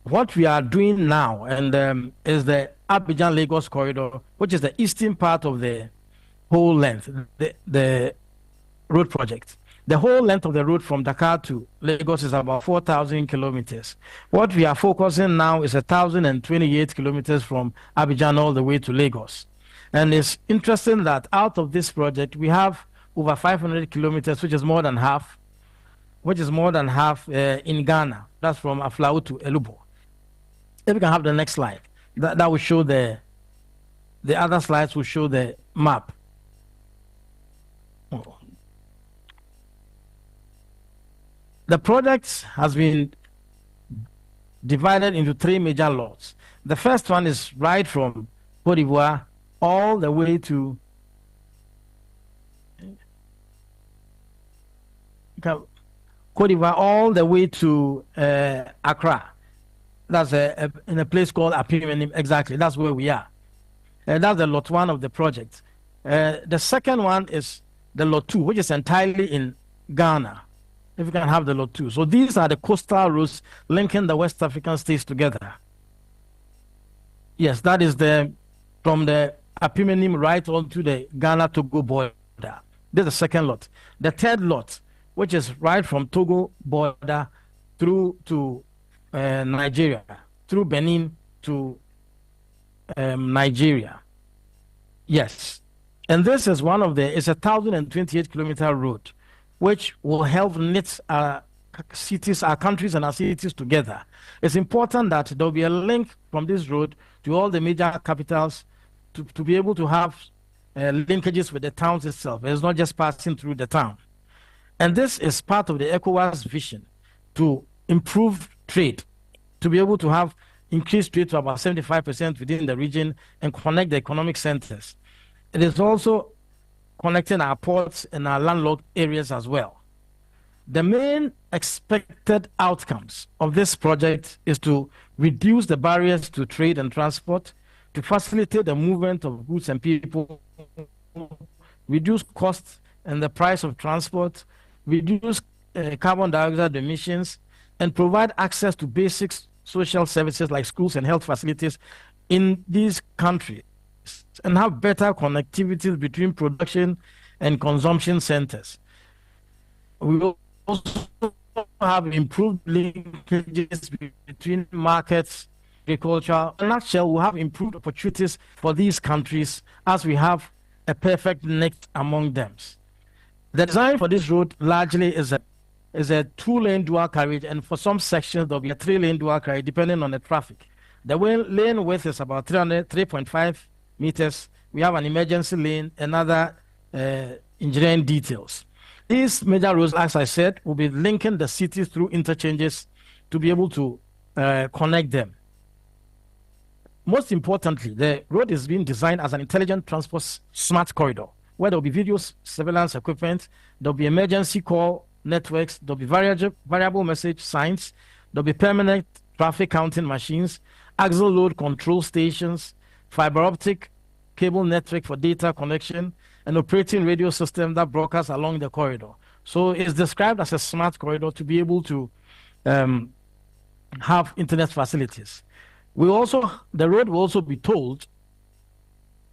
What we are doing now is the Abidjan-Lagos corridor, which is the eastern part of the whole length, the road project. The whole length of the road from Dakar to Lagos is about 4,000 kilometers. What we are focusing now is 1,028 kilometers from Abidjan all the way to Lagos. And it's interesting that out of this project, we have over 500 kilometers, which is more than half, in Ghana. That's from Aflao to Elubo. If we can have the next slide, that will show the other slides will show the map. Oh. The project has been divided into 3 major lots. The first one is right from Côte d'Ivoire all the way to Côte d'Ivoire, all the way to Accra. That's in a place called APD. Exactly, that's where we are. That's the lot 1 of the project. The second one is the lot 2, which is entirely in Ghana. If you can have the lot 2. So these are the coastal routes linking the West African states together. Yes, that is from the Apimenim right on to the Ghana-Togo border. This is the second lot. The third lot, which is right from Togo border through to Nigeria, through Benin to Nigeria. Yes. And this is it's a 1,028 kilometer road, which will help knit our cities, our countries and our cities together. It's important that there will be a link from this road to all the major capitals to be able to have linkages with the towns itself. It's not just passing through the town. And this is part of the ECOWAS vision to improve trade, to be able to have increased trade to about 75% within the region and connect the economic centers. It is also connecting our ports and our landlocked areas as well. The main expected outcomes of this project is to reduce the barriers to trade and transport, to facilitate the movement of goods and people, reduce costs and the price of transport, reduce carbon dioxide emissions, and provide access to basic social services like schools and health facilities in these countries, and have better connectivity between production and consumption centers. We will also have improved linkages between markets, agriculture. In a nutshell, we'll have improved opportunities for these countries as we have a perfect mix among them. The design for this road largely is a 2-lane dual carriage, and for some sections there'll be a 3-lane dual carriage depending on the traffic. The lane width is about 3.5 meters. We have an emergency lane, another engineering details. These major roads, as I said, will be linking the cities through interchanges to be able to connect them. Most importantly, the road is being designed as an intelligent transport smart corridor, where there will be video surveillance equipment, there will be emergency call networks, there will be variable message signs, there will be permanent traffic counting machines, axle load control stations, fiber optic cable network for data connection, and operating radio system that broadcasts along the corridor. So it's described as a smart corridor to be able to have internet facilities. The road will also be tolled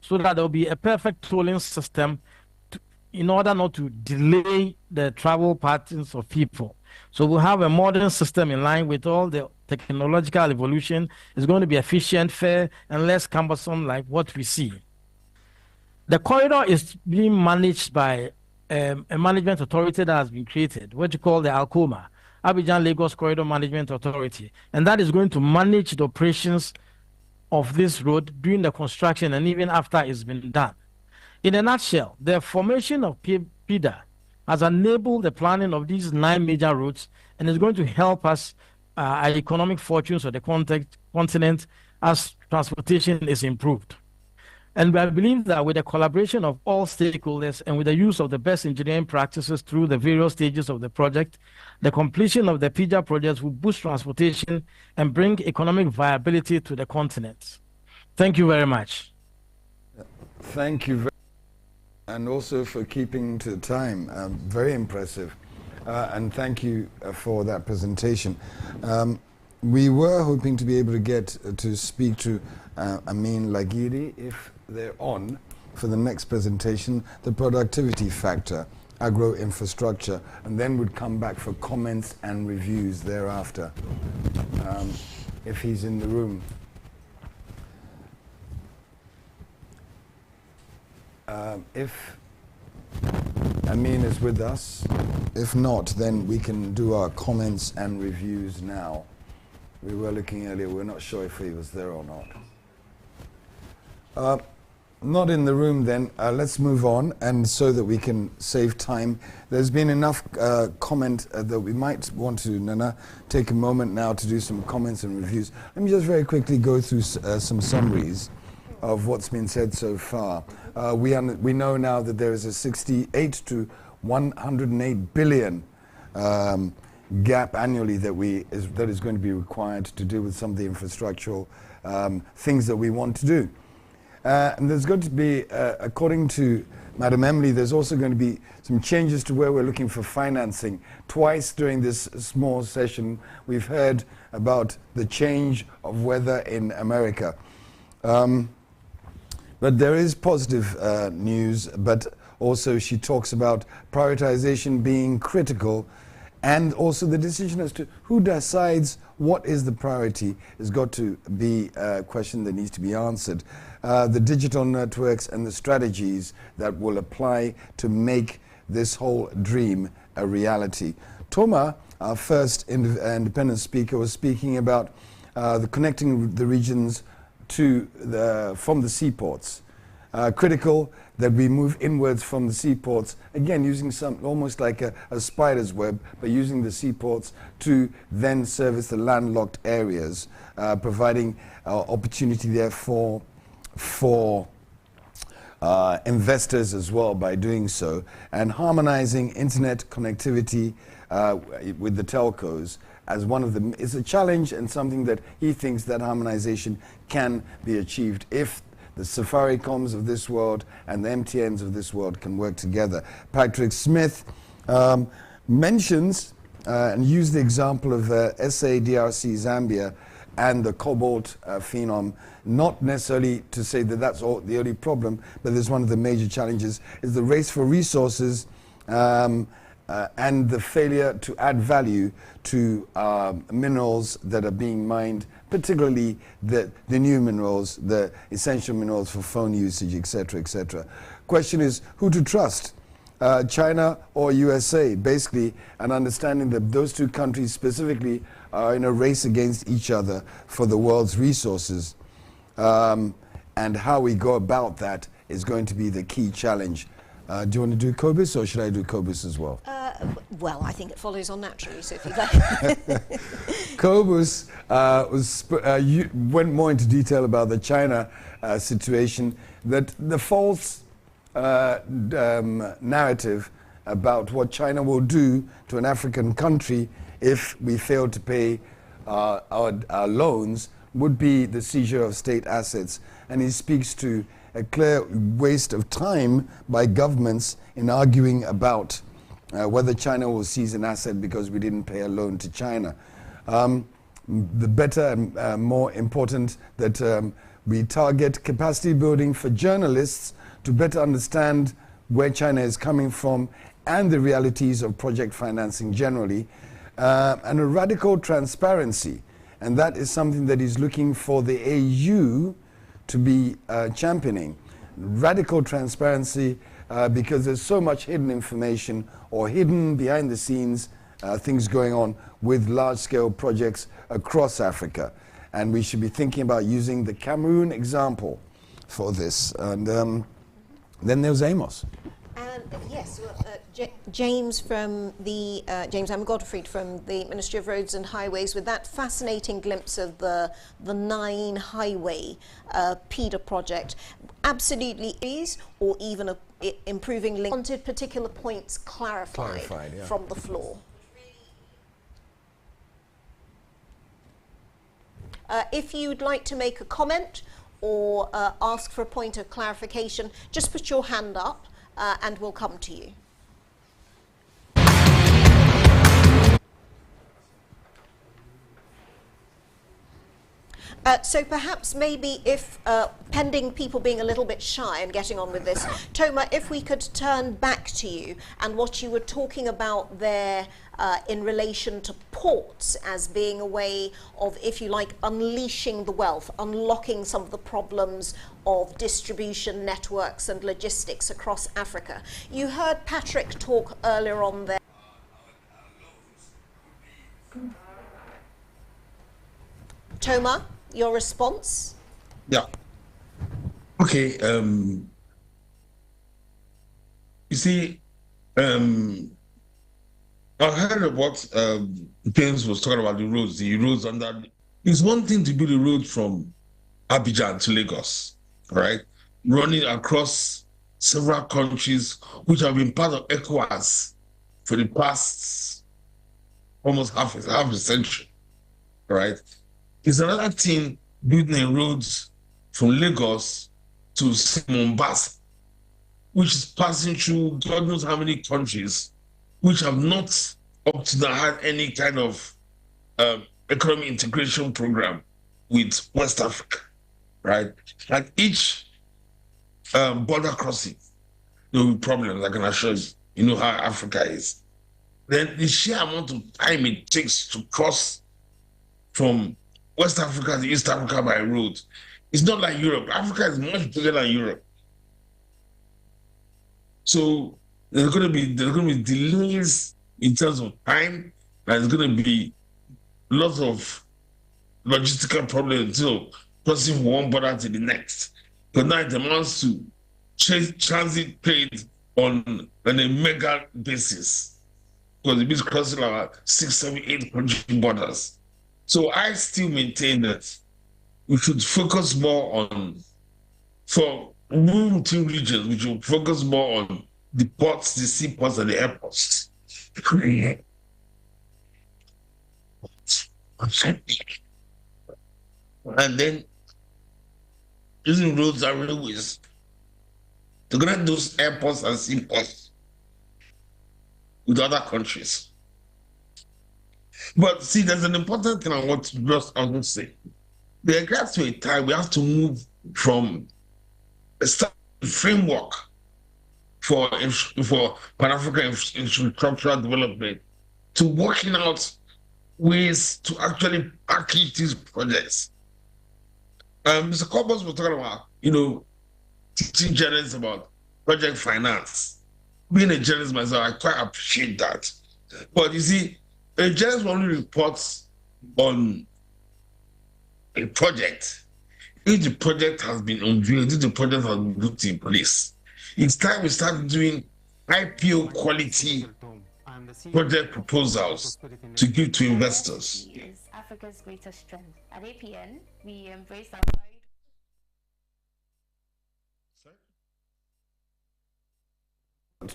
so that there will be a perfect tolling system in order not to delay the travel patterns of people. So we'll have a modern system in line with all the technological evolution. It's going to be efficient, fair, and less cumbersome like what we see. The corridor is being managed by a management authority that has been created, what you call the ALCOMA, Abidjan-Lagos Corridor Management Authority. And that is going to manage the operations of this road during the construction and even after it's been done. In a nutshell, the formation of PIDA has enabled the planning of these 9 major routes and is going to help us our economic fortunes of the continent as transportation is improved. And I believe that with the collaboration of all stakeholders and with the use of the best engineering practices through the various stages of the project, the completion of the PIDA project will boost transportation and bring economic viability to the continent. Thank you very much. Thank you very much, and also for keeping to time. Very impressive. and thank you for that presentation. We were hoping to be able to get to speak to Amin Lagiri, if they're on, for the next presentation, the productivity factor, agro-infrastructure, and then would come back for comments and reviews thereafter, if he's in the room. If Amin is with us, if not, then we can do our comments and reviews now. We were looking earlier, we're not sure if he was there or not. Not in the room then, let's move on, and so that we can save time. There's been enough comment that we might want to, Nana, take a moment now to do some comments and reviews. Let me just very quickly go through some summaries of what's been said so far. We know now that there is a 68 to 108 billion gap annually that is going to be required to deal with some of the infrastructural things that we want to do. And there's going to be, according to Madam Emily, there's also going to be some changes to where we're looking for financing. Twice during this small session, we've heard about the change of weather in America. But there is positive news, but also she talks about prioritization being critical, and also the decision as to who decides what is the priority has got to be a question that needs to be answered. The digital networks and the strategies that will apply to make this whole dream a reality. Toma, our first independent speaker, was speaking about the connecting the regions from the seaports. Critical that we move inwards from the seaports, again using almost like a spider's web, but using the seaports to then service the landlocked areas, providing opportunity there for investors as well by doing so, and harmonizing internet connectivity with the telcos as one of them is a challenge, and something that he thinks that harmonization can be achieved if the Safarikoms of this world and the MTNs of this world can work together. Patrick Smith mentions and used the example of SADRC Zambia and the cobalt phenom, not necessarily to say that that's the only problem, but there's one of the major challenges is the race for resources and the failure to add value to minerals that are being mined, particularly the new minerals, the essential minerals for phone usage, etc., etc. Question is who to trust, China or USA, basically, and understanding that those two countries specifically are in a race against each other for the world's resources, and how we go about that is going to be the key challenge. Do you want to do COBIS, or should I do COBIS as well? Well, I think it follows on naturally, so if you like. COBIS went more into detail about the China situation, that the false narrative about what China will do to an African country if we fail to pay our loans would be the seizure of state assets. And he speaks to a clear waste of time by governments in arguing about whether China will seize an asset because we didn't pay a loan to China. The better and more important that we target capacity building for journalists to better understand where China is coming from and the realities of project financing generally, and a radical transparency. And that is something that is looking for the AU to be championing. Radical transparency, because there's so much hidden information or hidden behind the scenes things going on with large-scale projects across Africa. And we should be thinking about using the Cameroon example for this. And then there's Amos. Yes, James from the James M. Godfrey from the Ministry of Roads and Highways, with that fascinating glimpse of the 9 highway PIDA project. Absolutely is, or even improving link. Wanted particular points clarified yeah, from the floor. If you'd like to make a comment or ask for a point of clarification, just put your hand up and we'll come to you. So perhaps maybe if, pending people being a little bit shy and getting on with this, Toma, if we could turn back to you and what you were talking about there in relation to ports as being a way of, if you like, unleashing the wealth, unlocking some of the problems of distribution networks and logistics across Africa. You heard Patrick talk earlier on there. Toma, your response? Yeah. Okay. You see, I heard of what James was talking about, the roads under. It's one thing to build a road from Abidjan to Lagos, right? Running across several countries which have been part of ECOWAS for the past almost half a century, right? It's another thing building a road from Lagos to Mombasa, which is passing through God knows how many countries, which have not up to now had any kind of economic integration program with West Africa, right? Like each border crossing, there will be problems, I can assure you. You know how Africa is. Then the sheer amount of time it takes to cross from West Africa to East Africa by road, it's not like Europe. Africa is much bigger than Europe. So there's going to be delays in terms of time, and there's going to be lots of logistical problems until crossing from one border to the next. But now it amounts to transit trade on a mega basis, because it means crossing about 6, 7, 8 country borders. So I still maintain that we should focus more on, for two regions, we should focus more on the ports, the seaports, and the airports. And then using roads and railways to connect those airports and seaports with other countries. But see, there's an important thing I want to just also say. There gets to a time we have to move from a framework for Pan-African infrastructural development to working out ways to actually package these projects. Mr. Cobbs was talking about, teaching journalists about project finance. Being a journalist myself, I quite appreciate that. But you see, a journalist only reports on a project if the project has been unveiled, if the project has been put in place. It's time we start doing IPO quality project proposals to give to investors. Is Africa's greatest strength. At APN, we embrace our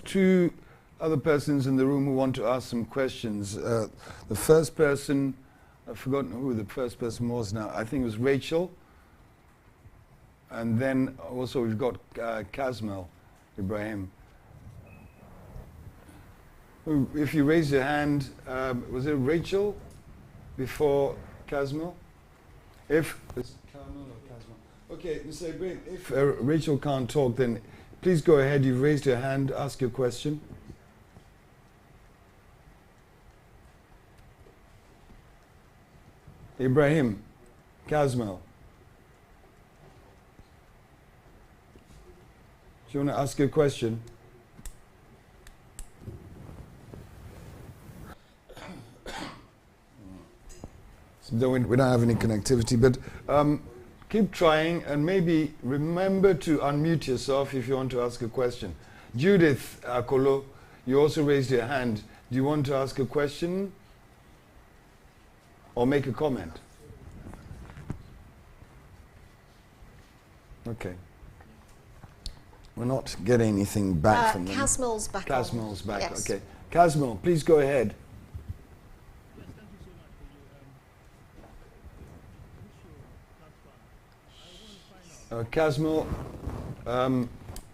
Two other persons in the room who want to ask some questions. The first person, I've forgotten who the first person was now. I think it was Rachel. And then also we've got Kazmal Ibrahim. If you raise your hand, was it Rachel before Kazmal? If it's Kazmal or Kazmal? Okay, Mr. Ibrahim, if Rachel can't talk, then please go ahead. You've raised your hand. Ask your question. Ibrahim, Kazmal. Do you want to ask a question? So we don't have any connectivity, but keep trying and maybe remember to unmute yourself if you want to ask a question. Judith Akolo, you also raised your hand. Do you want to ask a question or make a comment? Okay. We're not getting anything back from them. Kazmal's back. Kazmal's back. Yes. Okay. Kazmal, please go ahead. Kazmal,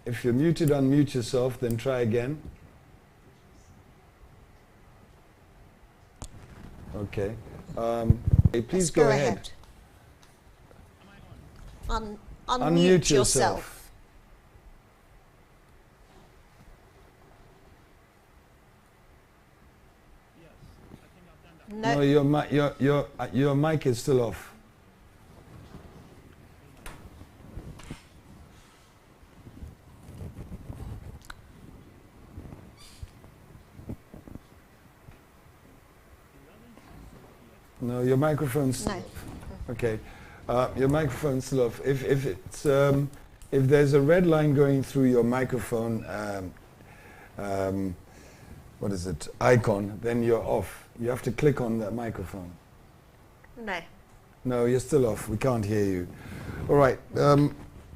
if you're muted, unmute yourself, then try again. Okay. Please go ahead. Unmute yourself. No, your mic is still off. No, your microphone's still off. Okay, your microphone's still off. If there's a red line going through your microphone, what is it, icon, then you're off. You have to click on that microphone. No. No, you're still off. We can't hear you. All right.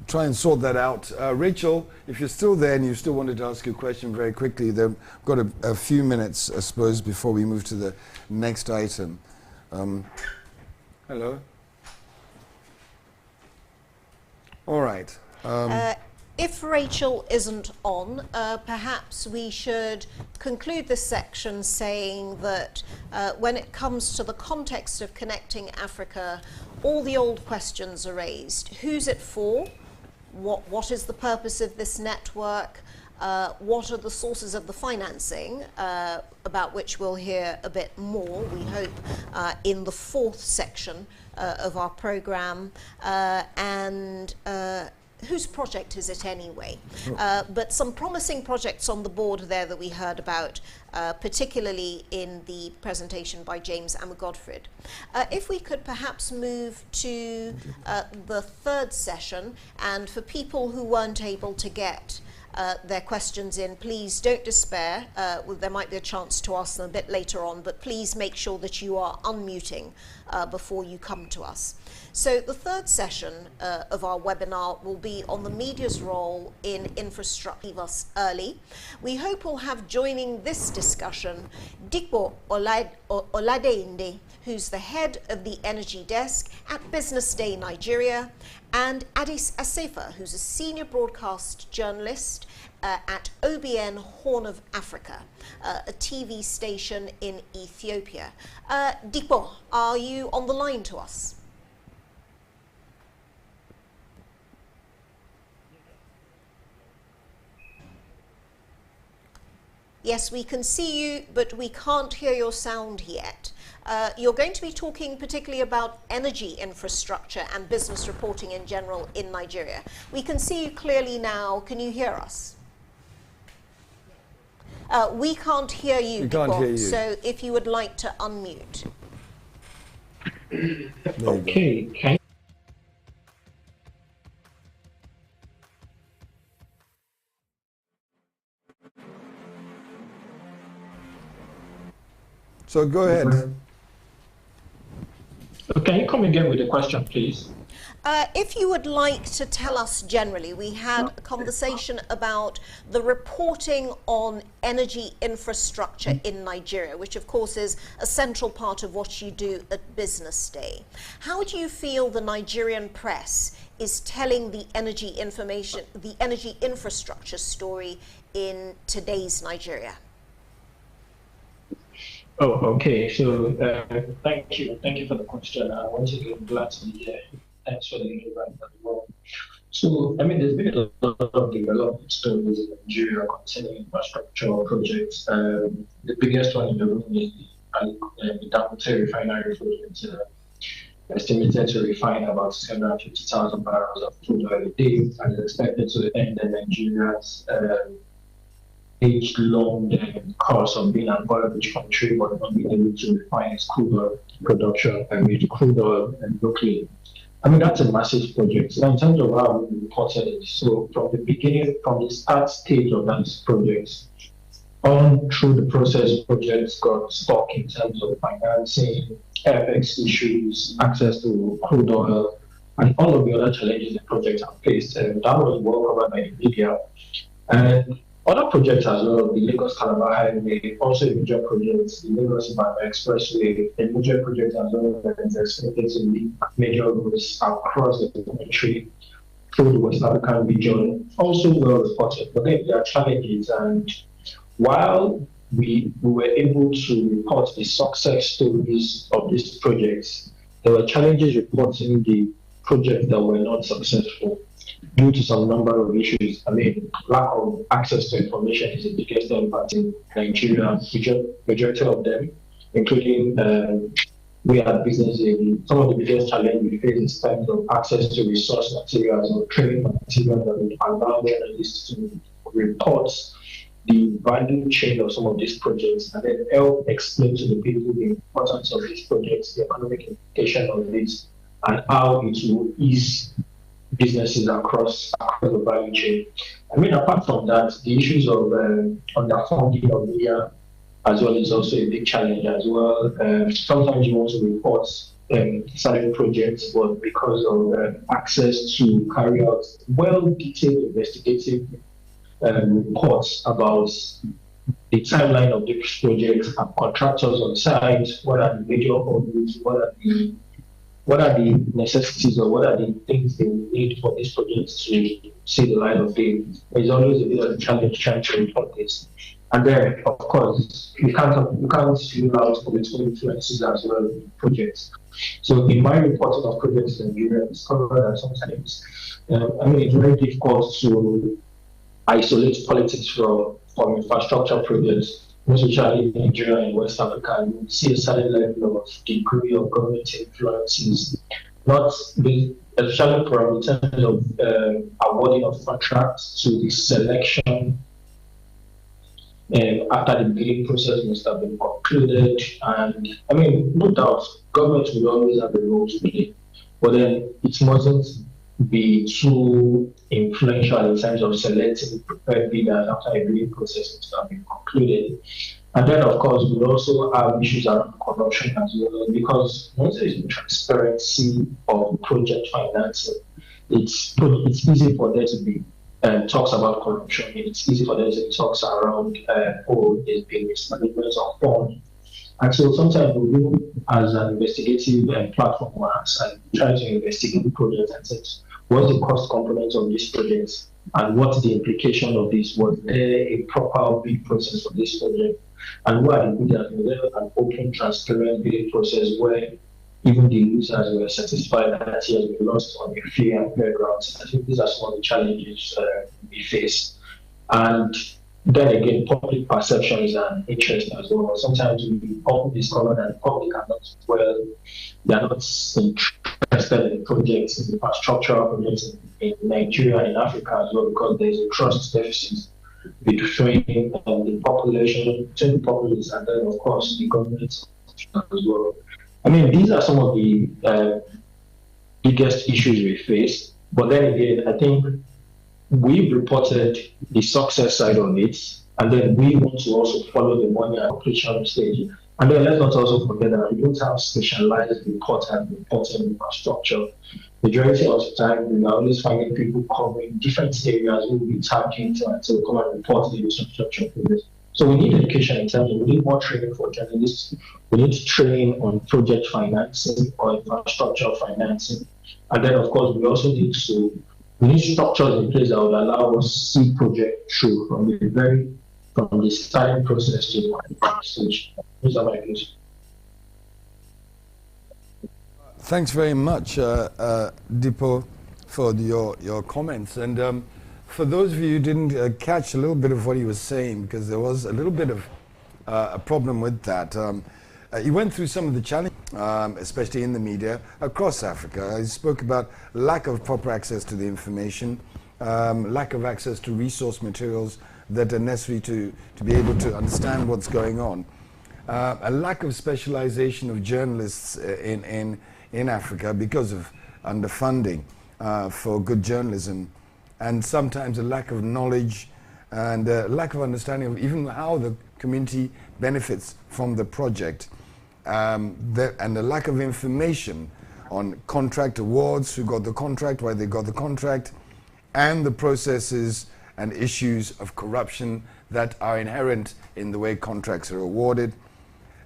Try and sort that out. Rachel, if you're still there and you still wanted to ask a question very quickly, then we've got a few minutes, I suppose, before we move to the next item. Hello. All right. If Rachel isn't on, perhaps we should conclude this section saying that when it comes to the context of connecting Africa, all the old questions are raised. Who's it for? What is the purpose of this network? What are the sources of the financing, about which we'll hear a bit more, we hope, in the fourth section of our programme, and whose project is it anyway? But some promising projects on the board there that we heard about, particularly in the presentation by James Godfred. If we could perhaps move to the third session, and for people who weren't able to get their questions in, please don't despair. There might be a chance to ask them a bit later on, but please make sure that you are unmuting before you come to us. So the third session of our webinar will be on the media's role in infrastructure. Leave us early. We hope we'll have joining this discussion Dikpo Oladeinde, who's the head of the energy desk at Business Day Nigeria, and Addis Asefa, who's a senior broadcast journalist at OBN Horn of Africa, a TV station in Ethiopia. Dikpo, are you on the line to us? Yes, we can see you, but we can't hear your sound yet. You're going to be talking particularly about energy infrastructure and business reporting in general in Nigeria. We can see you clearly now. Can you hear us? We can't hear you, we can't hear you. So if you would like to unmute. Okay. So go ahead. Can you come again with the question, please? If you would like to tell us generally, we had a conversation about the reporting on energy infrastructure in Nigeria, which of course is a central part of what you do at Business Day. How do you feel the Nigerian press is telling the energy infrastructure story in today's Nigeria? Oh, okay. So thank you for the question. Once again, glad to be here. Thanks for the invite as well. So, I mean, there's been a lot of development stories in Nigeria concerning infrastructure projects. The biggest one in the room is the Dangote refinery project, estimated to refine about 650,000 barrels of crude oil a day, and is expected to end Nigeria's age-long course of being an oil-rich country, but not being able to refine its crude oil production and with crude oil and locally. I mean, that's a massive project. Now, in terms of how we reported it, so from the start stage of that project, on through the process, projects got stuck in terms of financing, FX issues, access to crude oil, and all of the other challenges the project have faced. And that was well covered by the media. And other projects as well, the Lagos-Calabar Highway, also a major project, the Lagos-Ibadan Expressway, a major project as well that is expected to be major roads across the country through the West African region, also well reported. But then there are challenges, and while we were able to report the success stories of these projects, there were challenges reporting the projects that were not successful due to some number of issues. I mean, lack of access to information is the biggest impact in Nigeria. Majority of them, including we are business, some of the biggest challenges we face in terms of access to resource materials or training materials that would allow journalists to report the value chain of some of these projects and then help explain to the people the importance of these projects, the economic implication of this, and how it will ease businesses across the value chain. I mean, apart from that, the issues of underfunding of media as well is also a big challenge as well. Sometimes you want to report certain projects, but because of access to carry out well-detailed investigative reports about the timeline of these projects and contractors on site, what are the major hurdles, what are the necessities or what are the things they need for these projects to see the light of day. There's always a bit of a challenge trying to report this. And then, of course, you can't rule out political influences as well in projects. So in my reporting of projects in Nigeria, I discovered that sometimes, it's very difficult to isolate politics from infrastructure projects, especially in Nigeria and West Africa. You see a certain level of degree of government influences, not especially from in terms of awarding of contracts to the selection after the bidding process must have been concluded. And I mean, no doubt, government will always have a role to play, but then it mustn't be too influential in terms of selecting prepared bidders after a bidding process must have been concluded. And then, of course, we also have issues around corruption as well, because once there is transparency of project financing, it's easy for there to be talks about corruption. It's easy for them to talks around, there's been mismanagement of funds. And so sometimes we do as an investigative platform and try to investigate projects and say, what's the cost component of these projects and what's the implication of this? Was there a proper bid process for this project? And what are the bidders? Was there an open, transparent bidding process where even the users were satisfied that he has been lost on a fair and fair grounds? I think these are some of the challenges we face. And then again, public perceptions and interest as well. Sometimes we often discover that the public are not they are not interested in projects, in infrastructural projects in Nigeria and in Africa as well, because there is a trust deficit between the population, between the populace, and then of course the government as well. I mean, these are some of the biggest issues we face. But then again, I think we've reported the success side of it, and then we want to also follow the money and completion stage. And then let's not also forget that we don't have specialized reporting infrastructure. Majority of the time, we are always finding people covering different areas who will be tapped into and to come and report the infrastructure for this. So we need education in terms of, we need more training for journalists. We need training on project financing or infrastructure financing. And then, of course, we also need structures in place that would allow us to see project through from the starting process to the final stage. Those are my views. Thanks very much, Dipo, for your comments. And for those of you who didn't catch a little bit of what he was saying, because there was a little bit of a problem with that. He went through some of the challenges, especially in the media, across Africa. He spoke about lack of proper access to the information, lack of access to resource materials that are necessary to be able to understand what's going on, a lack of specialization of journalists in Africa because of underfunding for good journalism, and sometimes a lack of knowledge and lack of understanding of even how the community benefits from the project, and the lack of information on contract awards, who got the contract, why they got the contract, and the processes and issues of corruption that are inherent in the way contracts are awarded,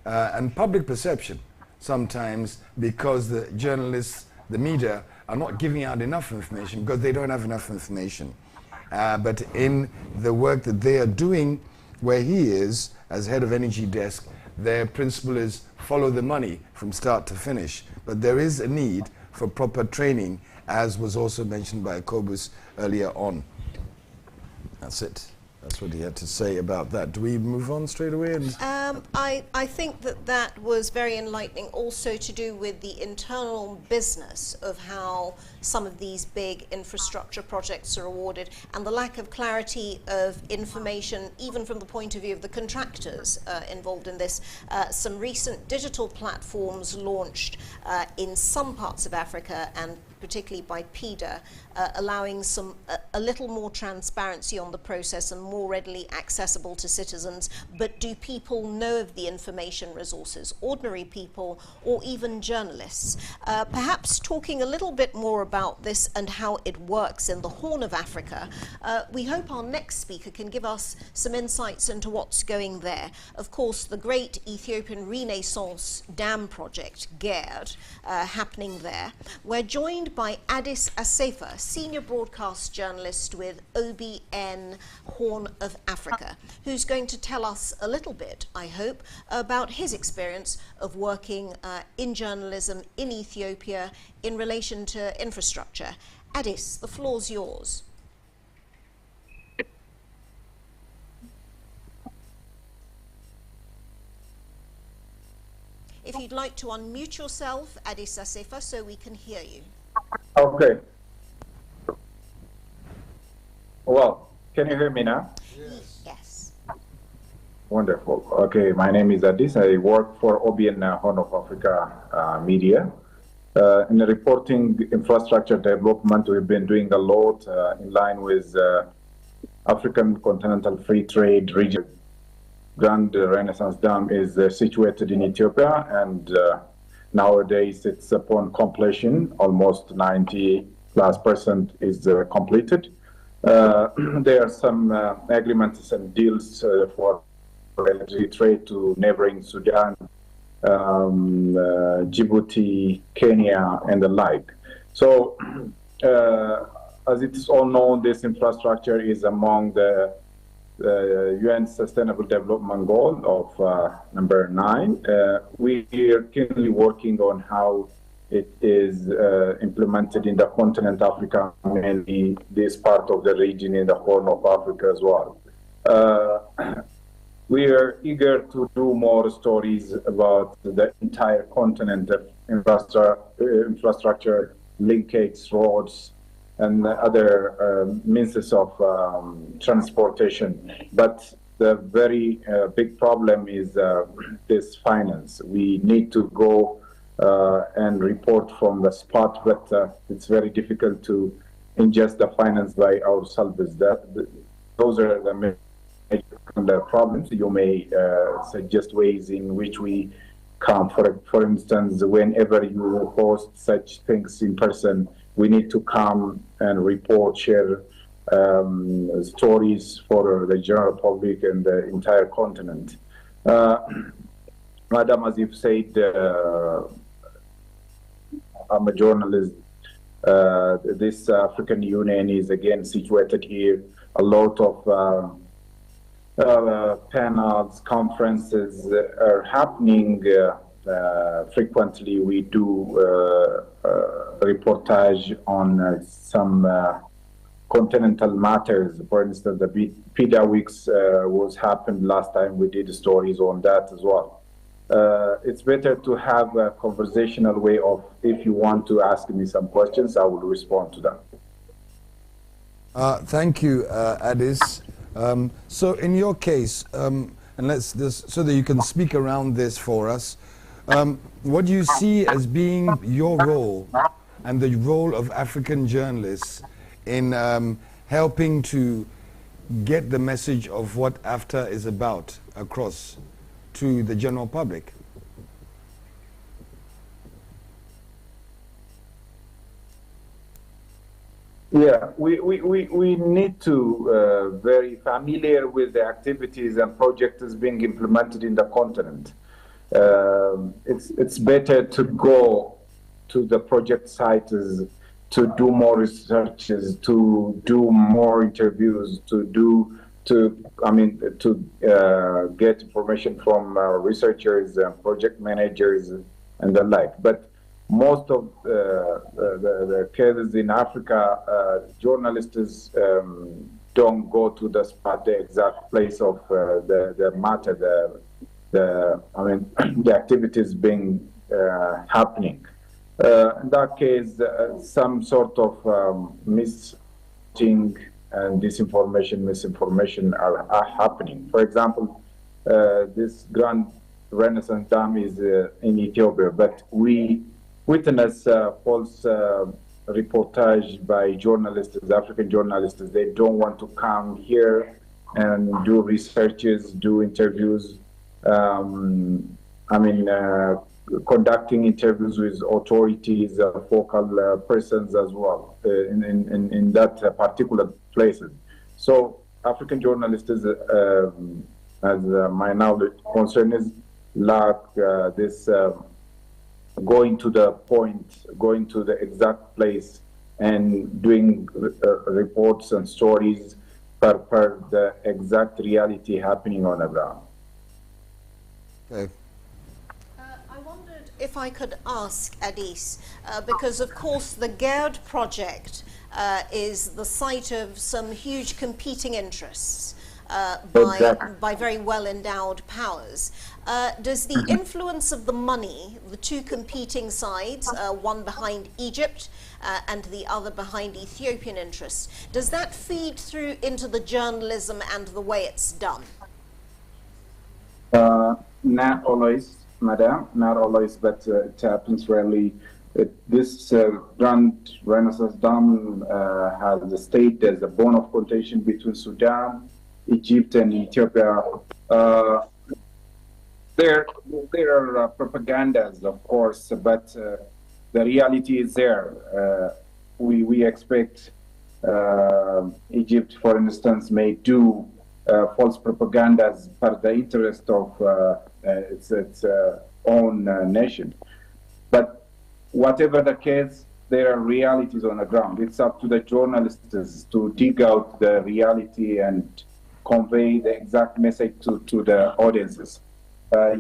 and public perception sometimes, because the journalists, the media, are not giving out enough information because they don't have enough information. But in the work that they are doing, where he is as head of energy desk, their principle is follow the money from start to finish. But there is a need for proper training, as was also mentioned by Kobus earlier on. That's it. That's what he had to say about that. Do we move on straight away? I think that was very enlightening, also to do with the internal business of how some of these big infrastructure projects are awarded, and the lack of clarity of information, even from the point of view of the contractors involved in this. Some recent digital platforms launched in some parts of Africa, and particularly by PIDA, allowing a little more transparency on the process and more readily accessible to citizens. But do people know of the information resources, ordinary people or even journalists? Perhaps talking a little bit more about this and how it works in the Horn of Africa, we hope our next speaker can give us some insights into what's going there. Of course, the great Ethiopian Renaissance Dam project, GERD, happening there. We're joined by Addis Asefa, senior broadcast journalist with OBN Horn of Africa, who's going to tell us a little bit, I hope, about his experience of working in journalism in Ethiopia in relation to infrastructure. Addis, the floor's yours. If you'd like to unmute yourself, Addis Asefa, so we can hear you. Okay. Well, can you hear me now? Yes. Wonderful. Okay, my name is Addis. I work for OBN Horn of Africa Media. In the reporting infrastructure development, we've been doing a lot in line with African Continental Free Trade region. Grand Renaissance Dam is situated in Ethiopia, and nowadays it's upon completion. Almost 90+% is completed. There are some agreements and deals for electricity trade to neighboring Sudan, Djibouti, Kenya, and the like. So, as it is all known, this infrastructure is among the UN Sustainable Development Goal of number 9. We are keenly working on how it is implemented in the continent Africa, mainly this part of the region in the Horn of Africa as well. We are eager to do more stories about the entire continent of infrastructure, linkage, roads, and other means of transportation. But the very big problem is this finance. We need to go and report from the spot, but it's very difficult to ingest the finance by ourselves. Those are the major problems. You may suggest ways in which we come. For instance, whenever you host such things in person, we need to come and report, share stories for the general public and the entire continent. Madam, as you've said, I'm a journalist. This African Union is again situated here. A lot of panels, conferences are happening frequently. We do reportage on some continental matters. For instance, the PIDA Weeks was happened last time. We did stories on that as well. It's better to have a conversational way of, if you want to ask me some questions, I will respond to them. Thank you, Addis. So in your case, and let's just, so that you can speak around this for us, what do you see as being your role and the role of African journalists in helping to get the message of what AFTA is about across to the general public? Yeah, we need to very familiar with the activities and projects being implemented in the continent. It's better to go to the project sites, to do more researches, to do more interviews, to get information from researchers and project managers and the like. But most of the cases in Africa, journalists don't go to the spot, the exact place of the matter, the activities being happening. In that case, some sort of misleading and disinformation, misinformation are happening. For example, this Grand Renaissance Dam is in Ethiopia, but we witness false reportage by journalists, African journalists. They don't want to come here and do researches, do interviews. Conducting interviews with authorities, focal persons as well in that particular places. So African journalists, as my knowledge concern is, lack this going to the point, going to the exact place and doing reports and stories per the exact reality happening on the ground. Okay. If I could ask Adis, because of course the GERD project is the site of some huge competing interests by very well endowed powers. Does the influence of the money, the two competing sides, one behind Egypt and the other behind Ethiopian interests, does that feed through into the journalism and the way it's done? Not always. Madam, not always, but it happens rarely. This Grand Renaissance Dam has stayed as a bone of contention between Sudan, Egypt, and Ethiopia. There are propagandas, of course, but the reality is there. We expect Egypt, for instance, may do false propagandas for the interest of its own nation. But whatever the case, there are realities on the ground. It's up to the journalists to dig out the reality and convey the exact message to the audiences.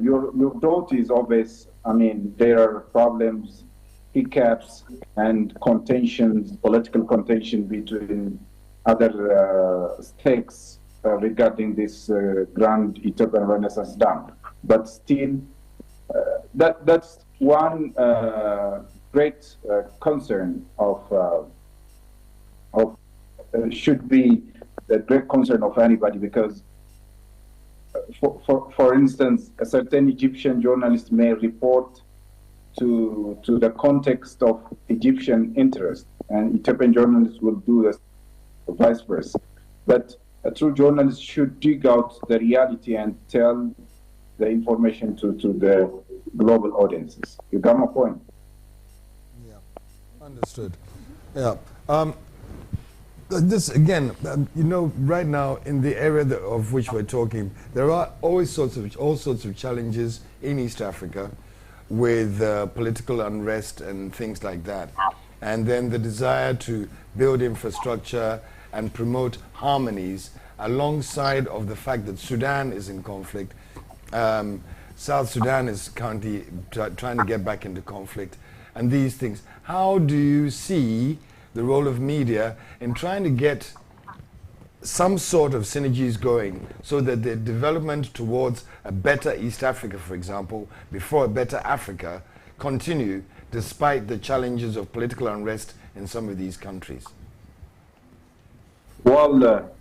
Your doubt is obvious. I mean, there are problems, hiccups, and contentions, political contention between other stakes regarding this Grand Ethiopian Renaissance Dam. But still, that's one great concern should be the great concern of anybody, because for instance, a certain Egyptian journalist may report to the context of Egyptian interest, and Ethiopian journalists will do the vice versa. But a true journalist should dig out the reality and tell the information to the global audiences. You got my point? Yeah, understood. Yeah. This again, right now in the area of which we're talking, there are all sorts of challenges in East Africa with political unrest and things like that, and then the desire to build infrastructure and promote harmonies alongside of the fact that Sudan is in conflict. South Sudan is currently trying to get back into conflict, and these things. How do you see the role of media in trying to get some sort of synergies going so that the development towards a better East Africa, for example, before a better Africa, continue despite the challenges of political unrest in some of these countries? Well,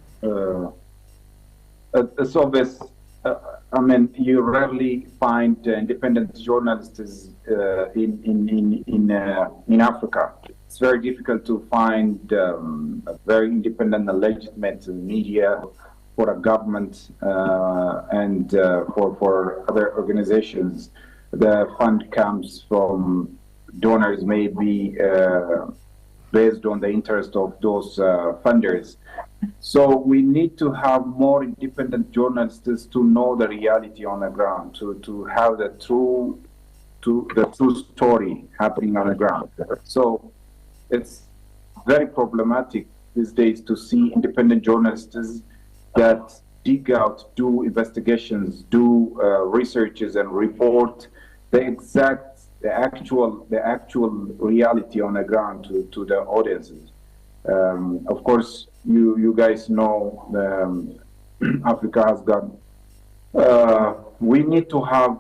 it's obvious. You rarely find independent journalists in Africa. It's very difficult to find a very independent and legitimate media for a government and for other organizations. The fund comes from donors, maybe based on the interest of those funders. So we need to have more independent journalists to know the reality on the ground, to have the true story happening on the ground. So it's very problematic these days to see independent journalists that dig out, do investigations, do researches, and report the exact the actual reality on the ground to the audiences. Of course, you guys know Africa has got. We need to have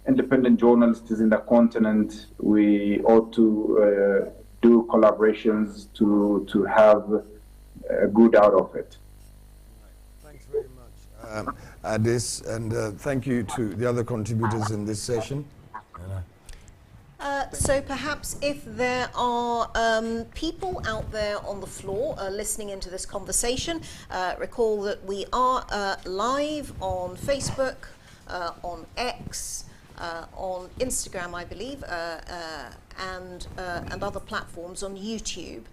independent journalists in the continent. We ought to do collaborations to have a good out of it. Thanks very much, Adis, and thank you to the other contributors in this session. So perhaps if there are people out there on the floor listening into this conversation, recall that we are live on Facebook, on X, on Instagram, I believe, and other platforms, on YouTube.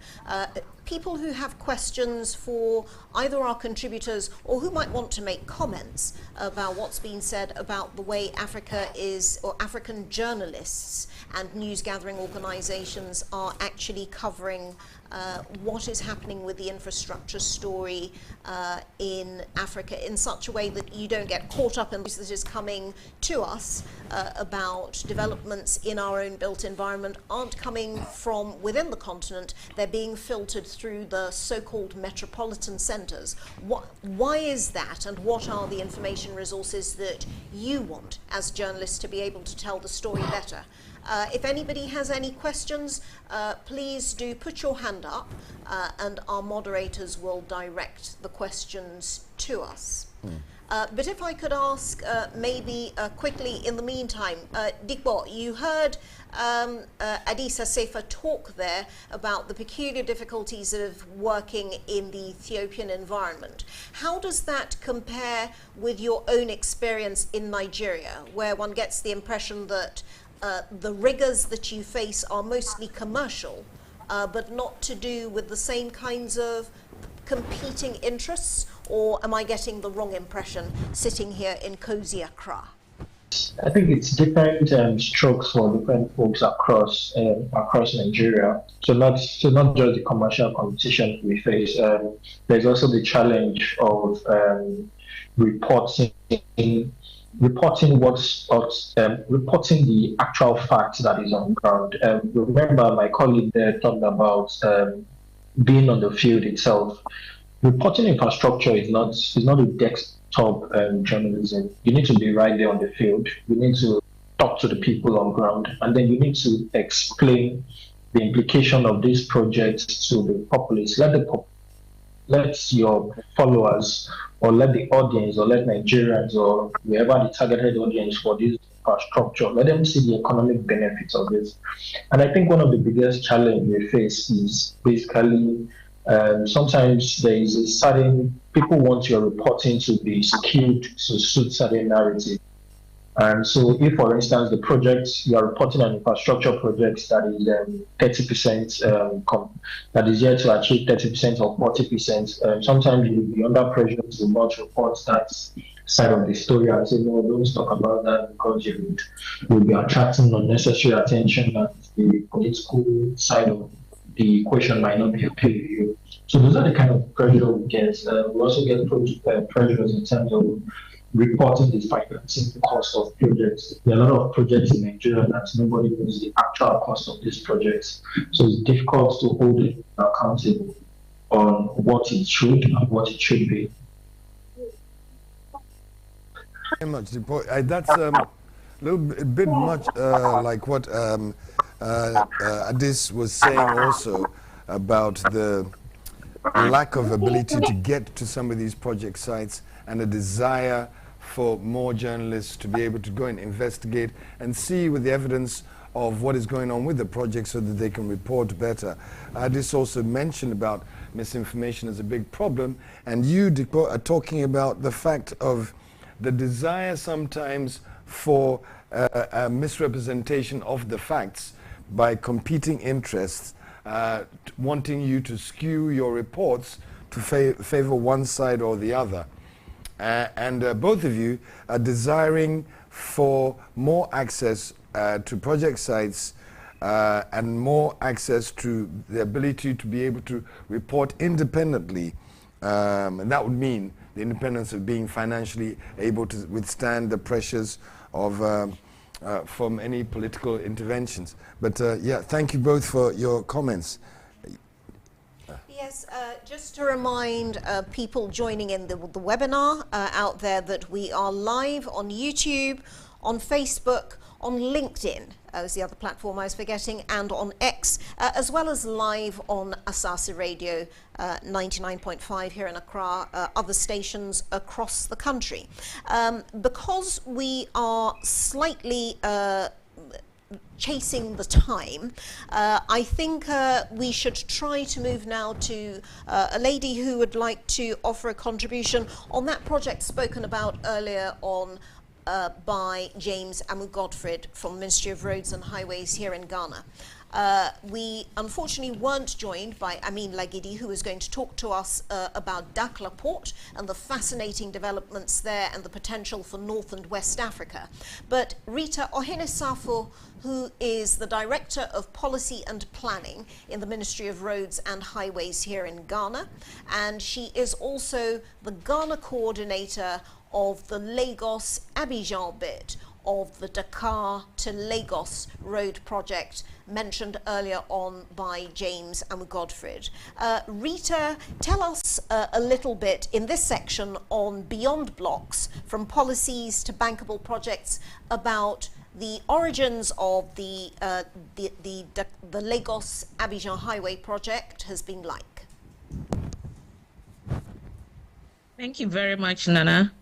People who have questions for either our contributors or who might want to make comments about what's been said about the way Africa is, or African journalists and news gathering organizations are actually covering what is happening with the infrastructure story in Africa in such a way that you don't get caught up in this that is coming to us about developments in our own built environment aren't coming from within the continent. They're being filtered through the so-called metropolitan centers. Why is that, and what are the information resources that you want as journalists to be able to tell the story better? If anybody has any questions, please do put your hand up and our moderators will direct the questions to us. But if I could ask maybe quickly in the meantime, Dikbo, you heard Adisa Sefa talk there about the peculiar difficulties of working in the Ethiopian environment. How does that compare with your own experience in Nigeria, where one gets the impression that the rigors that you face are mostly commercial, but not to do with the same kinds of competing interests? Or am I getting the wrong impression sitting here in cozy Accra? I think it's different strokes for different folks across Nigeria. So not just the commercial competition we face. There's also the challenge of reporting reporting the actual facts that is on ground. Remember, my colleague there talked about being on the field itself. Reporting infrastructure is not a desktop journalism. You need to be right there on the field. You need to talk to the people on ground, and then you need to explain the implication of these projects to the populace. Let your followers, or let the audience, or let Nigerians, or whoever the targeted audience for this infrastructure, let them see the economic benefits of this. And I think one of the biggest challenges we face is basically sometimes there is a certain, people want your reporting to be skewed to suit certain narrative. And so if, for instance, the projects, you are reporting on infrastructure projects that is 30%, that is yet to achieve 30% or 40%, sometimes you will be under pressure to not report that side of the story and say, no, don't talk about that because you will be attracting unnecessary attention and the political side of the equation might not be okay with you. So those are the kind of pressure we get. We also get pressures in terms of reporting the financing cost of projects. There are a lot of projects in Nigeria that nobody knows the actual cost of these projects. So it's difficult to hold it accountable on what it should and what it should be. Very much. That's a little bit much like what Adis was saying also about the lack of ability to get to some of these project sites and a desire for more journalists to be able to go and investigate and see with the evidence of what is going on with the project so that they can report better. Adis also mentioned about misinformation as a big problem, and you, Dikbo, are talking about the fact of the desire sometimes for a misrepresentation of the facts by competing interests, wanting you to skew your reports to favor one side or the other. And both of you are desiring for more access to project sites and more access to the ability to be able to report independently. And that would mean the independence of being financially able to withstand the pressures of from any political interventions. But yeah, thank you both for your comments. Yes, just to remind people joining in the webinar out there that we are live on YouTube, on Facebook, on LinkedIn, was the other platform I was forgetting, and on X, as well as live on Asasi Radio 99.5 here in Accra, other stations across the country. Because we are slightly chasing the time, I think we should try to move now to a lady who would like to offer a contribution on that project spoken about earlier on by James Amu-Godfred from Ministry of Roads and Highways here in Ghana. We unfortunately weren't joined by Amin Lagidi, who is going to talk to us about Dakhla Port and the fascinating developments there and the potential for North and West Africa. But Rita Ohenesafo, who is the Director of Policy and Planning in the Ministry of Roads and Highways here in Ghana, and she is also the Ghana coordinator of the Lagos-Abidjan bit of the Dakar to Lagos road project mentioned earlier on by James Amu-Godfred. Rita, tell us a little bit in this section on Beyond Blocks, from policies to bankable projects, about the origins of the Lagos-Abidjan highway project has been like. Thank you very much, Nana.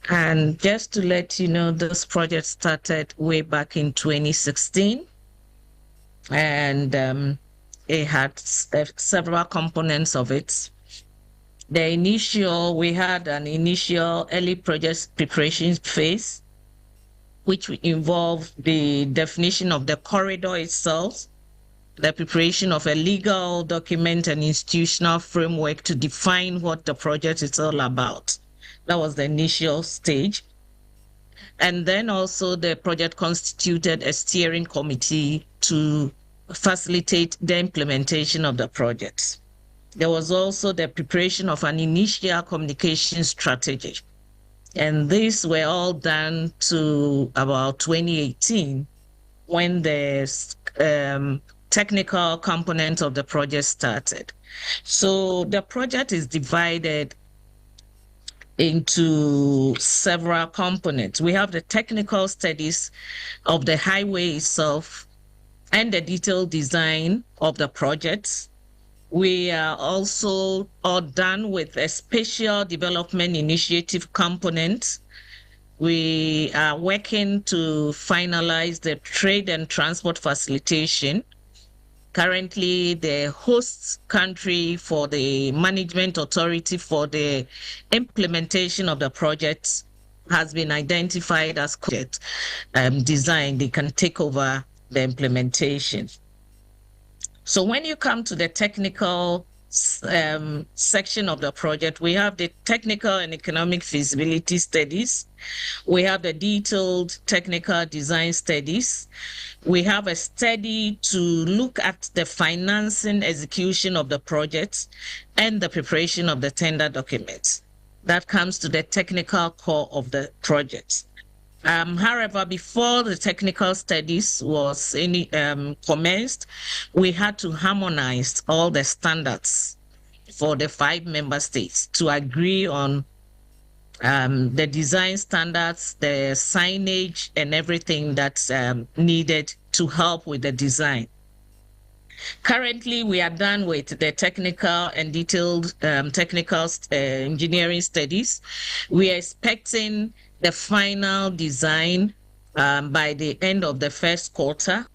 And just to let you know, this project started way back in 2016. And it had several components of it. We had an initial early project preparation phase, which involved the definition of the corridor itself, the preparation of a legal document and institutional framework to define what the project is all about. That was the initial stage. And then also the project constituted a steering committee to facilitate the implementation of the project. There was also the preparation of an initial communication strategy. And these were all done to about 2018, when the technical component of the project started. So the project is divided into several components. We have the technical studies of the highway itself and the detailed design of the project. We are also all done with a special development initiative component. We are working to finalize the trade and transport facilitation. Currently, the host country for the management authority for the implementation of the project has been identified as project design. They can take over the implementation. So when you come to the technical section of the project, we have the technical and economic feasibility studies. We have the detailed technical design studies. We have a study to look at the financing execution of the project and the preparation of the tender documents. That comes to the technical core of the project. However, before the technical studies was commenced, we had to harmonize all the standards for the 5 member states to agree on the design standards, the signage, and everything that's needed to help with the design. Currently, we are done with the technical and detailed technical engineering studies. We are expecting the final design by the end of the first quarter,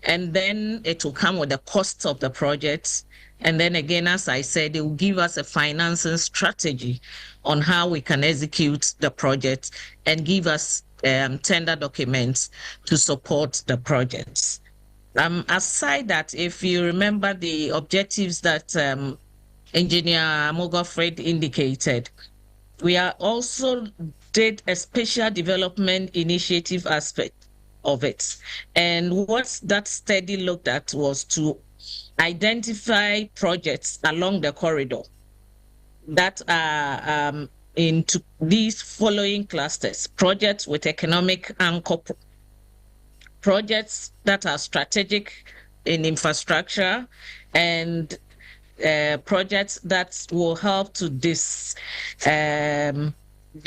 and then it will come with the cost of the project. And then again, as I said, it will give us a financing strategy on how we can execute the project and give us tender documents to support the projects. Aside that, if you remember the objectives that Engineer Amu-Godfred indicated, we are also did a special development initiative aspect of it. And what that study looked at was to identify projects along the corridor that are into these following clusters: projects with economic anchor projects that are strategic in infrastructure and projects that will help to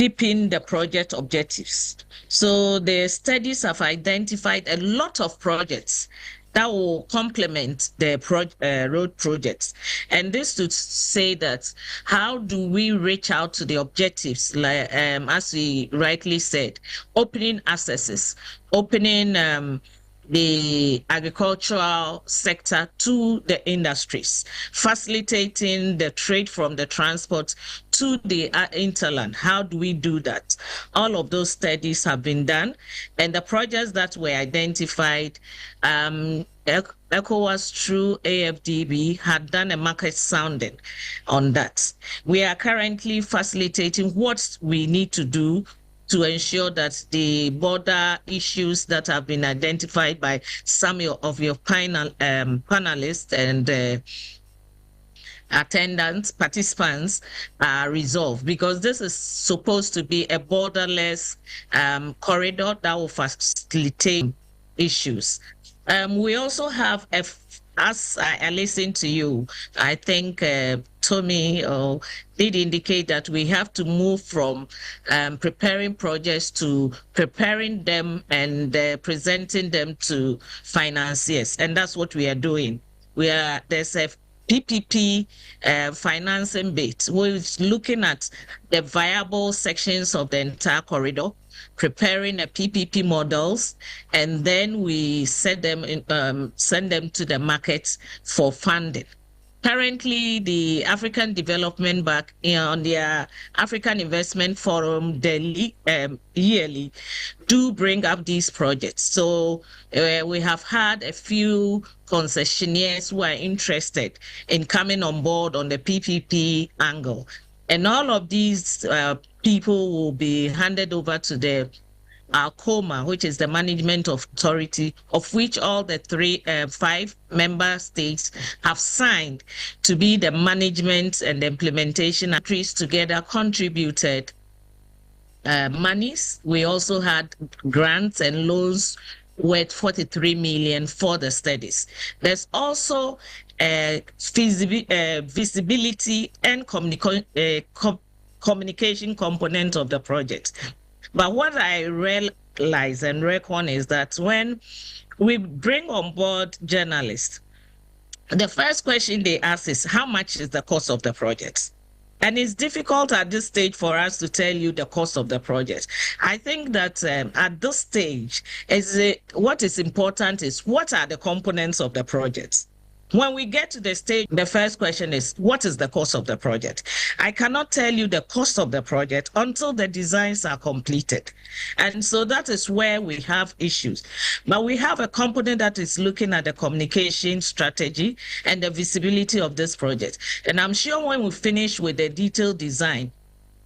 deepen the project objectives. So the studies have identified a lot of projects that will complement the road projects. And this to say that how do we reach out to the objectives, like as we rightly said, opening accesses, opening the agricultural sector to the industries, facilitating the trade from the transport to the interland. How do we do that? All of those studies have been done, and the projects that were identified, ECOWAS through AFDB had done a market sounding on that. We are currently facilitating what we need to do to ensure that the border issues that have been identified by some of your panelists and attendants, participants are resolved, because this is supposed to be a borderless corridor that will facilitate issues. We also have, as I listened to you, I think Tommy did indicate that we have to move from preparing projects to preparing them and presenting them to financiers. And that's what we are doing. There's a PPP financing bit. We're looking at the viable sections of the entire corridor, preparing a PPP models, and then we send them to the market for funding. Currently, the African Development Bank on their African Investment Forum yearly do bring up these projects. So we have had a few concessionaires who are interested in coming on board on the PPP angle. And all of these people will be handed over to the COMA, which is the management authority, of which all the 5 member states have signed to be the management and the implementation. Countries together contributed monies. We also had grants and loans worth 43 million for the studies. There's also visibility and communication component of the project. But what I realize and reckon is that when we bring on board journalists, the first question they ask is, how much is the cost of the project? And it's difficult at this stage for us to tell you the cost of the project. I think that at this stage, what is important is, what are the components of the project? When we get to the stage, the first question is, what is the cost of the project? I cannot tell you the cost of the project until the designs are completed. And so that is where we have issues. But we have a component that is looking at the communication strategy and the visibility of this project. And I'm sure when we finish with the detailed design,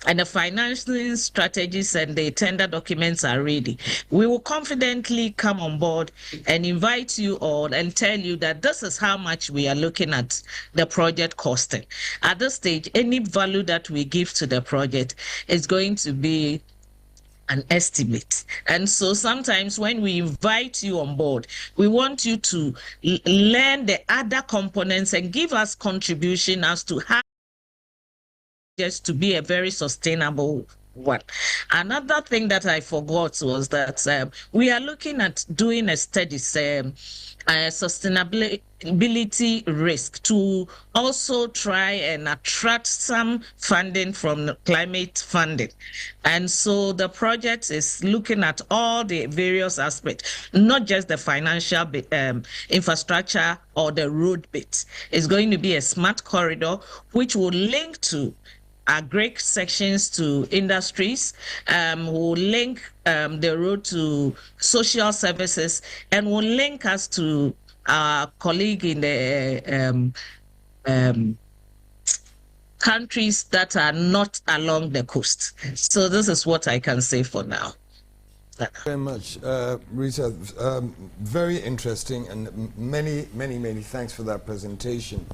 and the financing strategies and the tender documents are ready, we will confidently come on board and invite you all and tell you that this is how much we are looking at the project costing. At this stage, any value that we give to the project is going to be an estimate. And so sometimes when we invite you on board, we want you to learn the other components and give us contribution as to how just to be a very sustainable one. Another thing that I forgot was that we are looking at doing a study, sustainability risk, to also try and attract some funding from climate funding. And so the project is looking at all the various aspects, not just the financial infrastructure or the road bit. It's going to be a smart corridor which will link to agri sections to industries, will link the road to social services, and will link us to our colleague in the countries that are not along the coast. So this is what I can say for now. Very much, Rita. Very interesting, and many thanks for that presentation.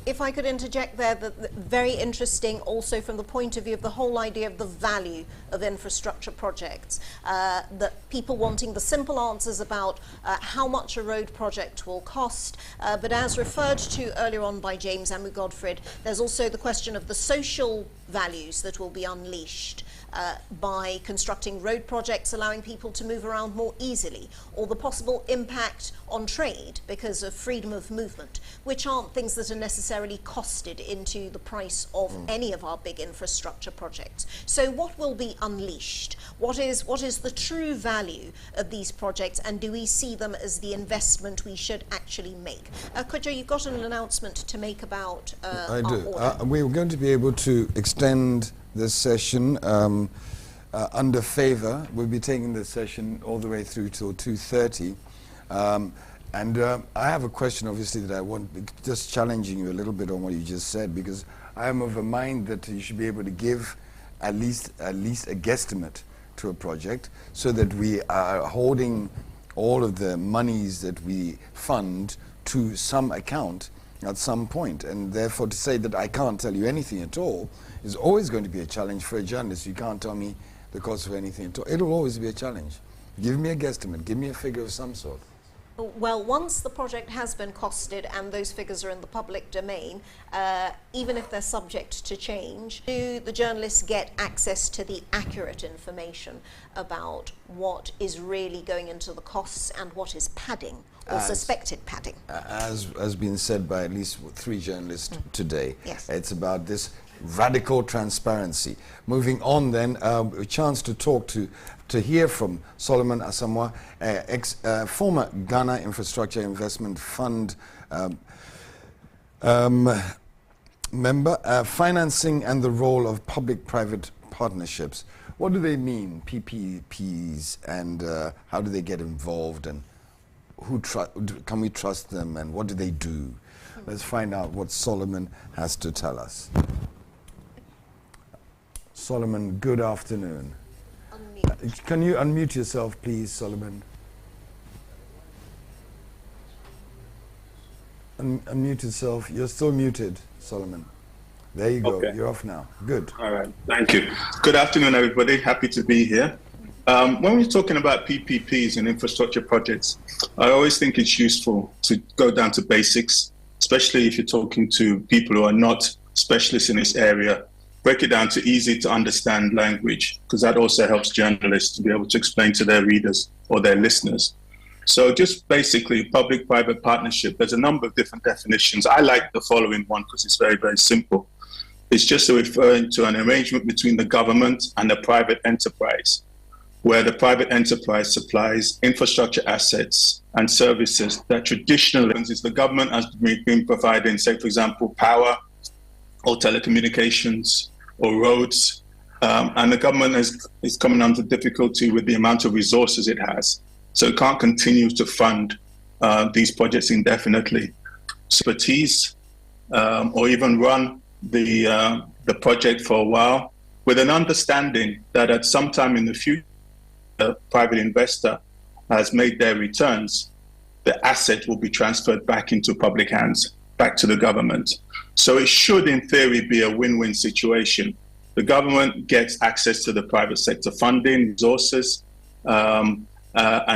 If I could interject there, that very interesting also from the point of view of the whole idea of the value of infrastructure projects, that people wanting the simple answers about how much a road project will cost, but as referred to earlier on by James and Godfred, there's also the question of the social values that will be unleashed by constructing road projects, allowing people to move around more easily, or the possible impact on trade because of freedom of movement, which aren't things that are necessarily costed into the price of any of our big infrastructure projects. So what will be unleashed? What is the true value of these projects, and do we see them as the investment we should actually make? Kojo, you've got an announcement to make about I do. We're going to be able to extend this session under favor. We'll be taking this session all the way through till 2:30. And I have a question, obviously, that I want, just challenging you a little bit on what you just said, because I am of a mind that you should be able to give at least a guesstimate to a project, so that we are holding all of the monies that we fund to some account at some point. And therefore, to say that I can't tell you anything at all is always going to be a challenge for a journalist. You can't tell me the cost of anything at all. It'll always be a challenge. Give me a guesstimate. Give me a figure of some sort. Well, once the project has been costed and those figures are in the public domain, even if they're subject to change, do the journalists get access to the accurate information about what is really going into the costs and what is padding or suspected padding? As has been said by at least 3 journalists today. Yes. It's about this radical transparency. Moving on then, a chance to talk to hear from Solomon Asamoah, former Ghana Infrastructure Investment Fund member, financing and the role of public-private partnerships. What do they mean, PPPs, and how do they get involved, and can we trust them, and what do they do? Let's find out what Solomon has to tell us. Solomon, good afternoon. Can you unmute yourself, please, Solomon? Unmute yourself. You're still muted, Solomon. There you go. Okay. You're off now. Good. All right. Thank you. Good afternoon, everybody. Happy to be here. When we're talking about PPPs and infrastructure projects, I always think it's useful to go down to basics, especially if you're talking to people who are not specialists in this area. Break it down to easy to understand language, because that also helps journalists to be able to explain to their readers or their listeners. So just basically, public-private partnership, there's a number of different definitions. I like the following one because it's very, very simple. It's just referring to an arrangement between the government and a private enterprise, where the private enterprise supplies infrastructure assets and services that traditionally is the government has been providing, say, for example, power or telecommunications or roads, and the government is coming under difficulty with the amount of resources it has. So it can't continue to fund these projects indefinitely. Expertise, or even run the project for a while with an understanding that at some time in the future, a private investor has made their returns, the asset will be transferred back into public hands, back to the government. So it should, in theory, be a win-win situation. The government gets access to the private sector funding, resources, and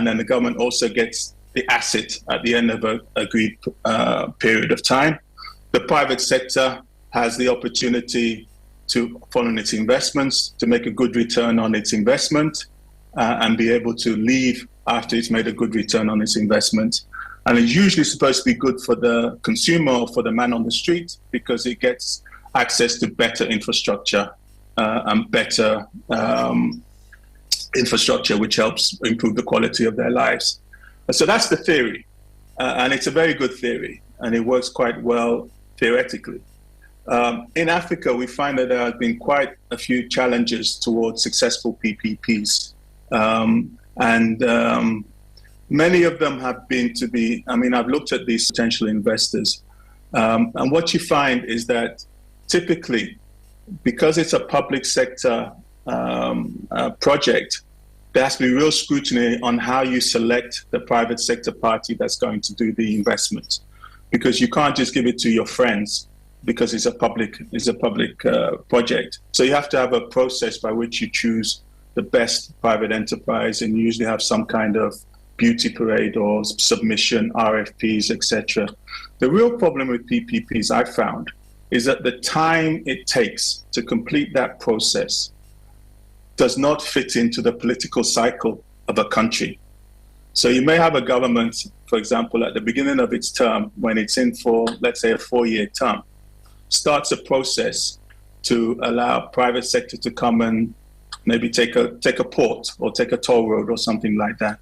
then the government also gets the asset at the end of an agreed period of time. The private sector has the opportunity to follow its investments, to make a good return on its investment, and be able to leave after it's made a good return on its investment. And it's usually supposed to be good for the consumer or for the man on the street, because it gets access to better infrastructure and better infrastructure, which helps improve the quality of their lives. So that's the theory. And it's a very good theory, and it works quite well theoretically. In Africa, we find that there have been quite a few challenges towards successful PPPs. Many of them have been I've looked at these potential investors, and what you find is that typically, because it's a public sector project, there has to be real scrutiny on how you select the private sector party that's going to do the investment. because you can't just give it to your friends because it's a public project. So you have to have a process by which you choose the best private enterprise, and you usually have some kind of beauty parade or submission, RFPs, etc. The real problem with PPPs, I found, is that the time it takes to complete that process does not fit into the political cycle of a country. So you may have a government, for example, at the beginning of its term, when it's in for, let's say, a 4-year term, starts a process to allow private sector to come and maybe take a port or take a toll road or something like that.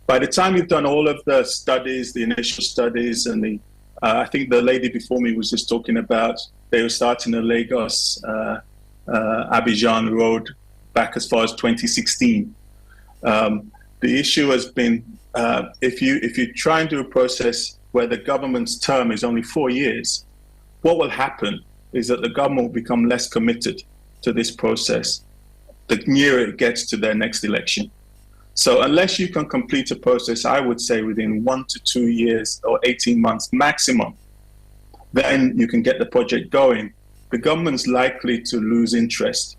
By the time you've done all of the studies, the initial studies, and I think the lady before me was just talking about they were starting the Lagos Abidjan road back as far as 2016. The issue has been if you try and do a process where the government's term is only 4 years, what will happen is that the government will become less committed to this process the nearer it gets to their next election. So unless you can complete a process, I would say within 1 to 2 years or 18 months maximum, then you can get the project going. The government's likely to lose interest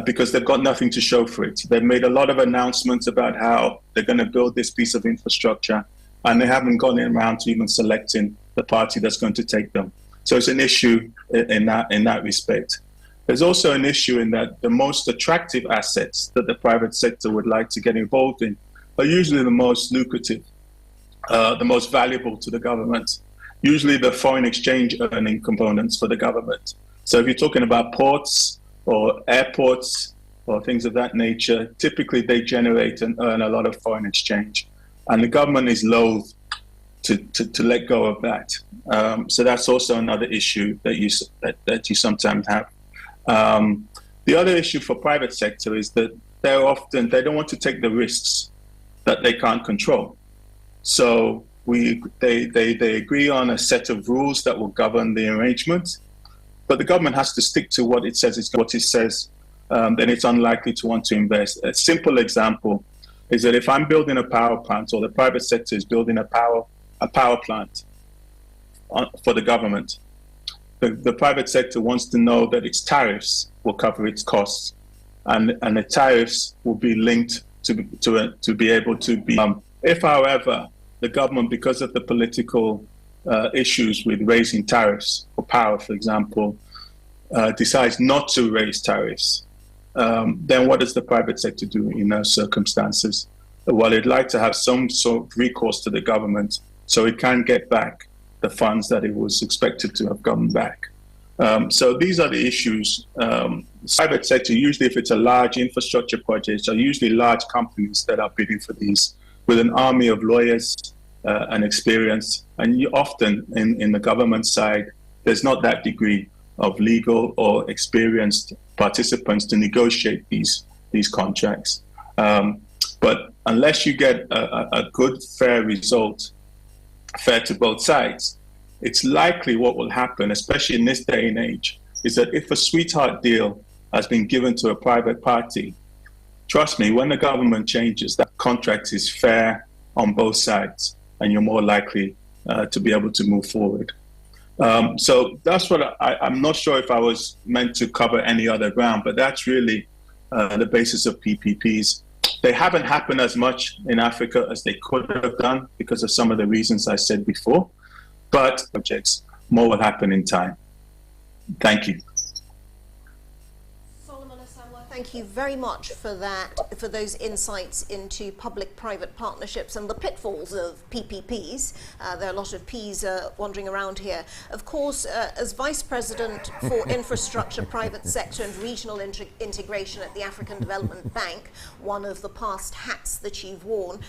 because they've got nothing to show for it. They've made a lot of announcements about how they're going to build this piece of infrastructure, and they haven't gone around to even selecting the party that's going to take them. So it's an issue in that respect. There's also an issue in that the most attractive assets that the private sector would like to get involved in are usually the most lucrative, the most valuable to the government, usually the foreign exchange earning components for the government. So if you're talking about ports or airports or things of that nature, typically they generate and earn a lot of foreign exchange. And the government is loath to let go of that. So that's also another issue that you sometimes have. The other issue for private sector is that they don't want to take the risks that they can't control. So they agree on a set of rules that will govern the arrangement, but the government has to stick to what it says. Then it's unlikely to want to invest. A simple example is that if I'm building a power plant, or the private sector is building a power plant for the government, the private sector wants to know that its tariffs will cover its costs, and the tariffs will be linked to be able to be. If, however, the government, because of the political issues with raising tariffs for power, for example, decides not to raise tariffs, then what does the private sector do in those circumstances? Well, it'd like to have some sort of recourse to the government so it can get back the funds that it was expected to have gotten back. So these are the issues. Private sector, usually if it's a large infrastructure project, are usually large companies that are bidding for these with an army of lawyers and experience. And often in the government side, there's not that degree of legal or experienced participants to negotiate these contracts. But unless you get a good, fair result, fair to both sides, it's likely what will happen, especially in this day and age, is that if a sweetheart deal has been given to a private party, trust me, when the government changes, that contract is fair on both sides, and you're more likely to be able to move forward. So that's what I'm not sure if I was meant to cover any other ground, but that's really the basis of PPPs. They haven't happened as much in Africa as they could have done because of some of the reasons I said before, but projects, more will happen in time. Thank you. Thank you very much for that, for those insights into public-private partnerships and the pitfalls of PPPs. There are a lot of Ps wandering around here. Of course, as Vice President for Infrastructure, Private Sector and Regional Integration at the African Development Bank, one of the past hats that you've worn,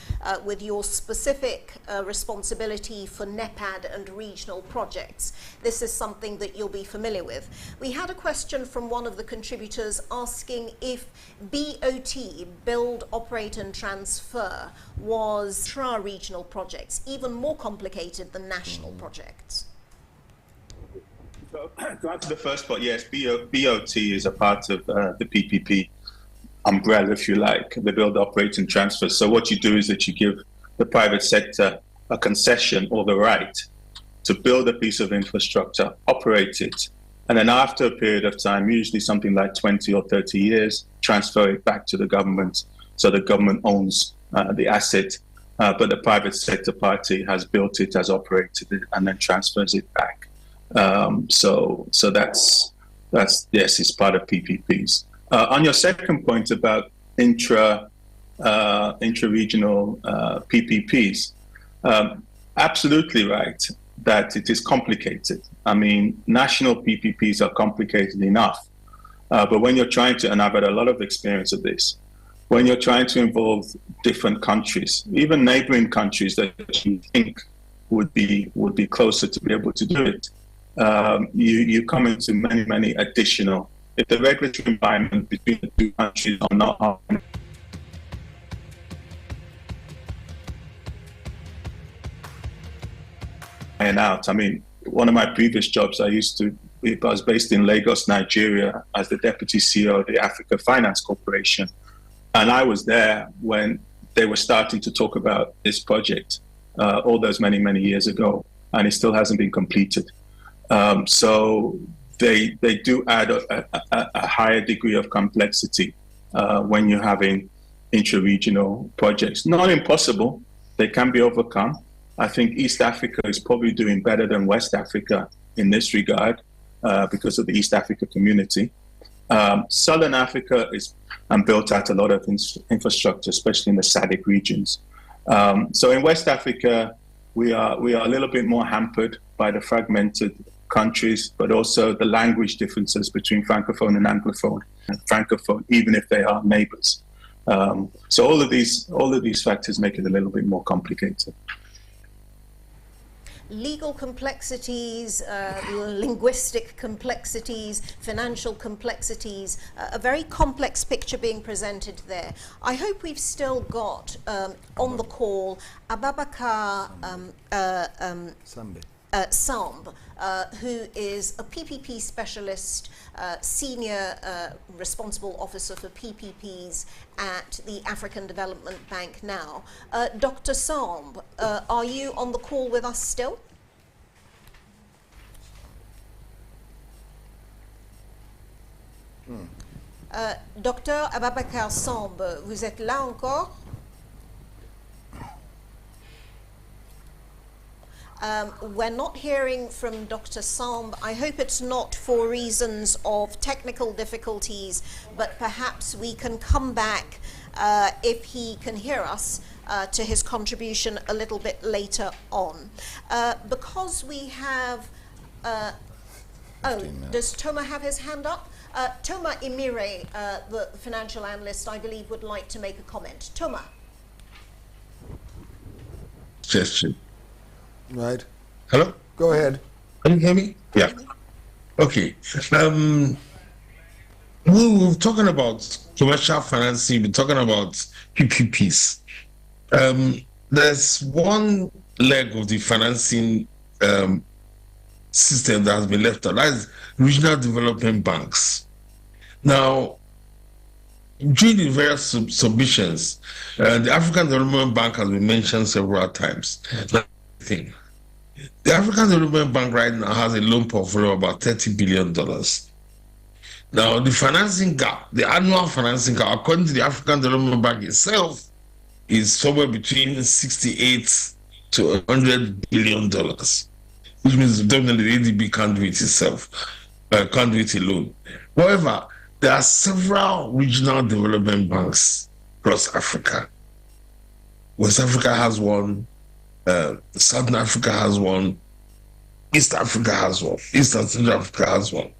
with your specific responsibility for NEPAD and regional projects. This is something that you'll be familiar with. We had a question from one of the contributors asking if BOT, Build, Operate and Transfer, was intra-regional projects, even more complicated than national projects. So, to answer the first part, yes, BOT is a part of the PPP umbrella, if you like, the Build, Operate and Transfer. So what you do is that you give the private sector a concession or the right to build a piece of infrastructure, operate it, and then after a period of time, usually something like 20 or 30 years, transfer it back to the government. So the government owns the asset, but the private sector party has built it, has operated it, and then transfers it back. So that's yes, it's part of PPPs. On your second point about intra-regional PPPs, absolutely right that it is complicated. I mean, national PPPs are complicated enough, but when you're trying to, and I've had a lot of experience of this, when you're trying to involve different countries, even neighboring countries that you think would be closer to be able to do it, you come into many additional. If the regulatory environment between the two countries are not out. I mean, one of my previous jobs, I was based in Lagos, Nigeria, as the deputy CEO of the Africa Finance Corporation. And I was there when they were starting to talk about this project all those many years ago, and it still hasn't been completed. So they do add a higher degree of complexity when you're having intra-regional projects. Not impossible, they can be overcome. I think East Africa is probably doing better than West Africa in this regard because of the East Africa community. Southern Africa is built out a lot of infrastructure, especially in the SADC regions. So in West Africa, we are a little bit more hampered by the fragmented countries, but also the language differences between Francophone and Anglophone, and Francophone, even if they are neighbors. So all of these factors make it a little bit more complicated. Legal complexities, linguistic complexities, financial complexities, a very complex picture being presented there. I hope we've still got on the call Ababakar Samb, who is a PPP specialist, senior responsible officer for PPPs at the African Development Bank now. Dr. Samb, are you on the call with us still? Dr. Ababakar Samb, vous êtes là encore? We're not hearing from Dr. Samb. I hope it's not for reasons of technical difficulties, but perhaps we can come back if he can hear us to his contribution a little bit later on. Because we have, does Toma have his hand up? Toma Imire, the financial analyst, I believe, would like to make a comment. Toma. Suggestion. Right. Hello? Go ahead. Can you hear me? Yeah. Okay. We were talking about commercial financing, we're talking about PPPs. There's one leg of the financing system that has been left out. That is regional development banks. Now, during the various submissions, the African Development Bank has been mentioned several times. The African Development Bank right now has a loan portfolio of about $30 billion. Now, the financing gap, the annual financing gap, according to the African Development Bank itself, is somewhere between 68 to $100 billion, which means definitely the ADB can't do it itself, can't do it alone. However, there are several regional development banks across Africa. West Africa has one, Southern Africa has one, East Africa has one, East and Central Africa has one.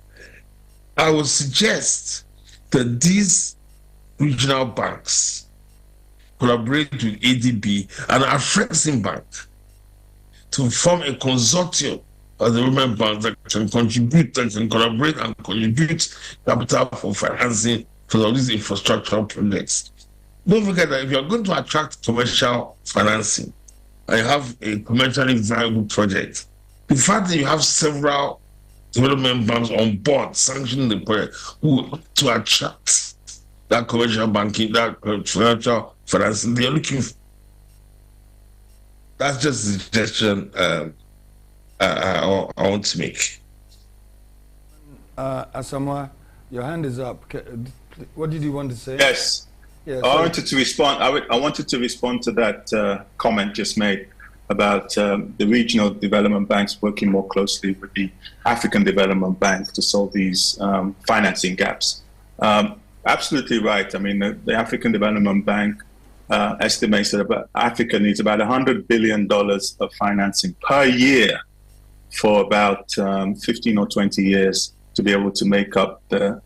I would suggest that these regional banks collaborate with ADB and Afrexim Bank to form a consortium of development banks that can contribute, that can collaborate and contribute capital for financing for all these infrastructural projects. Don't forget that if you're going to attract commercial financing and you have a commercially viable project, the fact that you have several development banks on board sanctioning the project to attract that commercial banking, that financial financing they're looking for. That's just a suggestion I want to make. Asamoah, your hand is up. What did you want to say? Yes. Yeah, I wanted to respond. I wanted to respond to that comment just made about the regional development banks working more closely with the African Development Bank to solve these financing gaps. Absolutely right. I mean, the African Development Bank estimates that Africa needs about $100 billion of financing per year for about 15 or 20 years to be able to make up the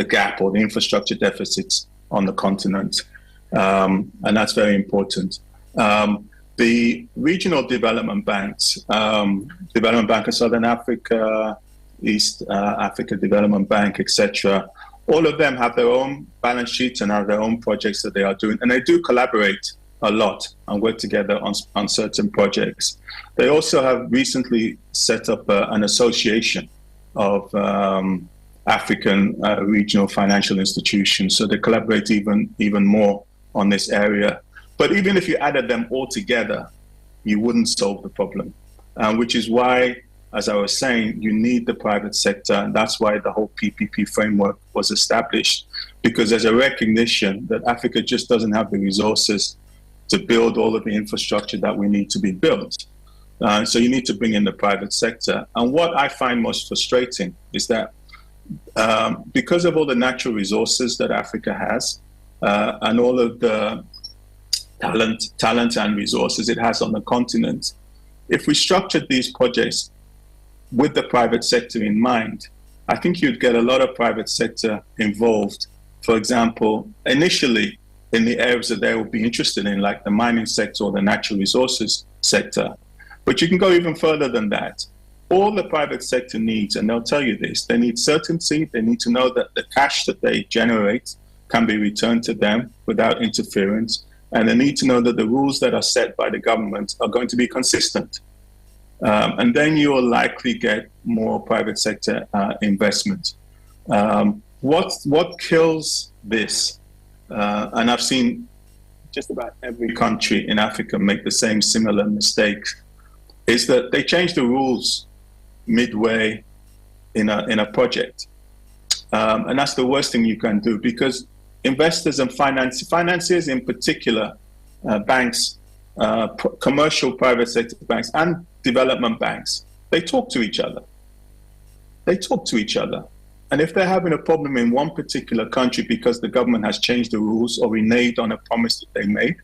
gap or the infrastructure deficits on the continent. And that's very important. The regional development banks, Development Bank of Southern Africa, East Africa Development Bank, etc., all of them have their own balance sheets and have their own projects that they are doing. And they do collaborate a lot and work together on certain projects. They also have recently set up an association of African regional financial institutions. So they collaborate even more on this area. But even if you added them all together, you wouldn't solve the problem, which is why, as I was saying, you need the private sector. And that's why the whole PPP framework was established, because there's a recognition that Africa just doesn't have the resources to build all of the infrastructure that we need to be built. So you need to bring in the private sector. And what I find most frustrating is that because of all the natural resources that Africa has and all of the talent and resources it has on the continent, if we structured these projects with the private sector in mind, I think you'd get a lot of private sector involved. For example, initially in the areas that they would be interested in, like the mining sector or the natural resources sector. But you can go even further than that. All the private sector needs, and they'll tell you this, they need certainty. They need to know that the cash that they generate can be returned to them without interference. And they need to know that the rules that are set by the government are going to be consistent. And then you will likely get more private sector investment. What kills this? And I've seen just about every country in Africa make the same similar mistakes, is that they change the rules midway in a project. And that's the worst thing you can do, because investors and financiers in particular, banks, commercial private sector banks and development banks, they talk to each other. And if they're having a problem in one particular country because the government has changed the rules or reneged on a promise that they made,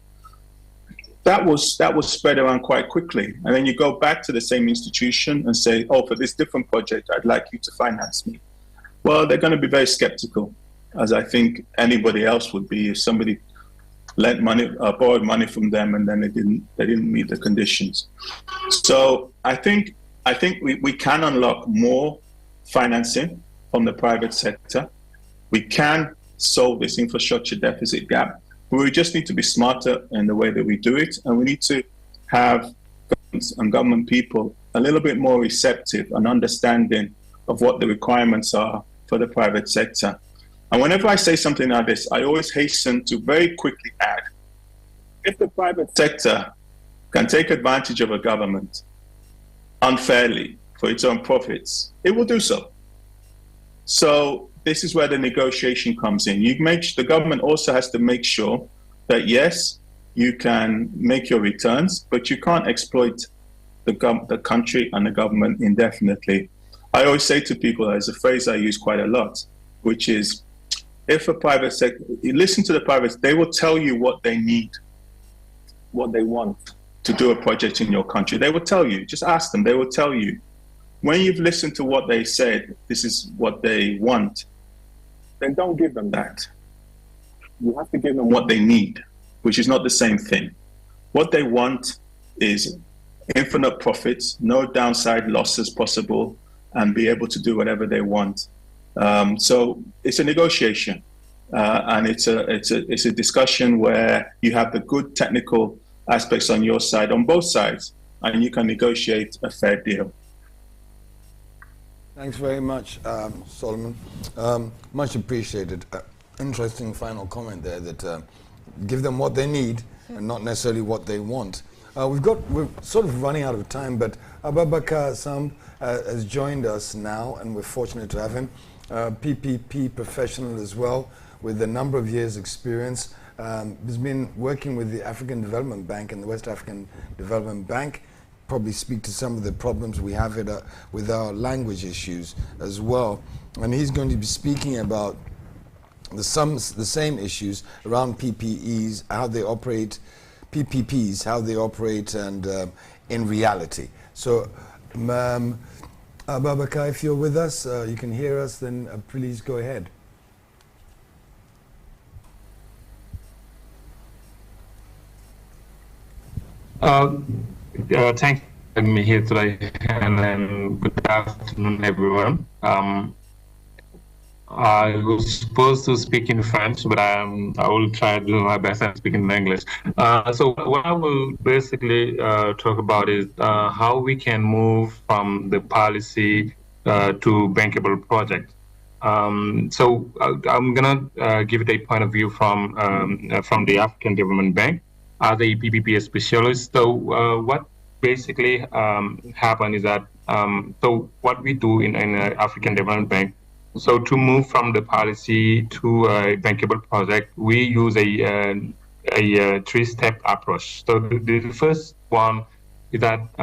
that was spread around quite quickly. And then you go back to the same institution and say, oh, for this different project, I'd like you to finance me. Well, they're going to be very skeptical, as I think anybody else would be if somebody lent money, borrowed money from them, and then they didn't meet the conditions. So I think we can unlock more financing from the private sector. We can solve this infrastructure deficit gap, but we just need to be smarter in the way that we do it, and we need to have governments and government people a little bit more receptive and understanding of what the requirements are for the private sector. And whenever I say something like this, I always hasten to very quickly add, if the private sector can take advantage of a government unfairly for its own profits, it will do so. So this is where the negotiation comes in. The government also has to make sure that, yes, you can make your returns, but you can't exploit the country and the government indefinitely. I always say to people, there's a phrase I use quite a lot, which is, if a private sector, you listen to the private, they will tell you what they need, what they want to do a project in your country. They will tell you, just ask them, they will tell you. When you've listened to what they said, this is what they want, then don't give them that. You have to give them what they need, which is not the same thing. What they want is infinite profits, no downside losses possible, and be able to do whatever they want. So it's a negotiation, and it's a discussion where you have the good technical aspects on your side, on both sides, and you can negotiate a fair deal. Thanks very much, Solomon. Much appreciated. Interesting final comment there, that give them what they need and not necessarily what they want. We're sort of running out of time, but Abubakar Samb has joined us now, and we're fortunate to have him. PPP professional as well, with a number of years' experience. He's been working with the African Development Bank and the West African Development Bank. Probably speak to some of the problems we have with our language issues as well. And he's going to be speaking about the same issues around PPEs, how they operate, PPPs, how they operate, and in reality. So, Abubakar, if you're with us, you can hear us, then please go ahead. Thank you for having me here today, and then good afternoon, everyone. I was supposed to speak in French, but I will try to do my best at speaking in English. So what I will basically talk about is how we can move from the policy to bankable project. So I'm gonna give it a point of view from the African Development Bank as a PPP specialist. So what basically happened is that so what we do in African Development Bank. So to move from the policy to a bankable project, we use a three-step approach. So the first one is that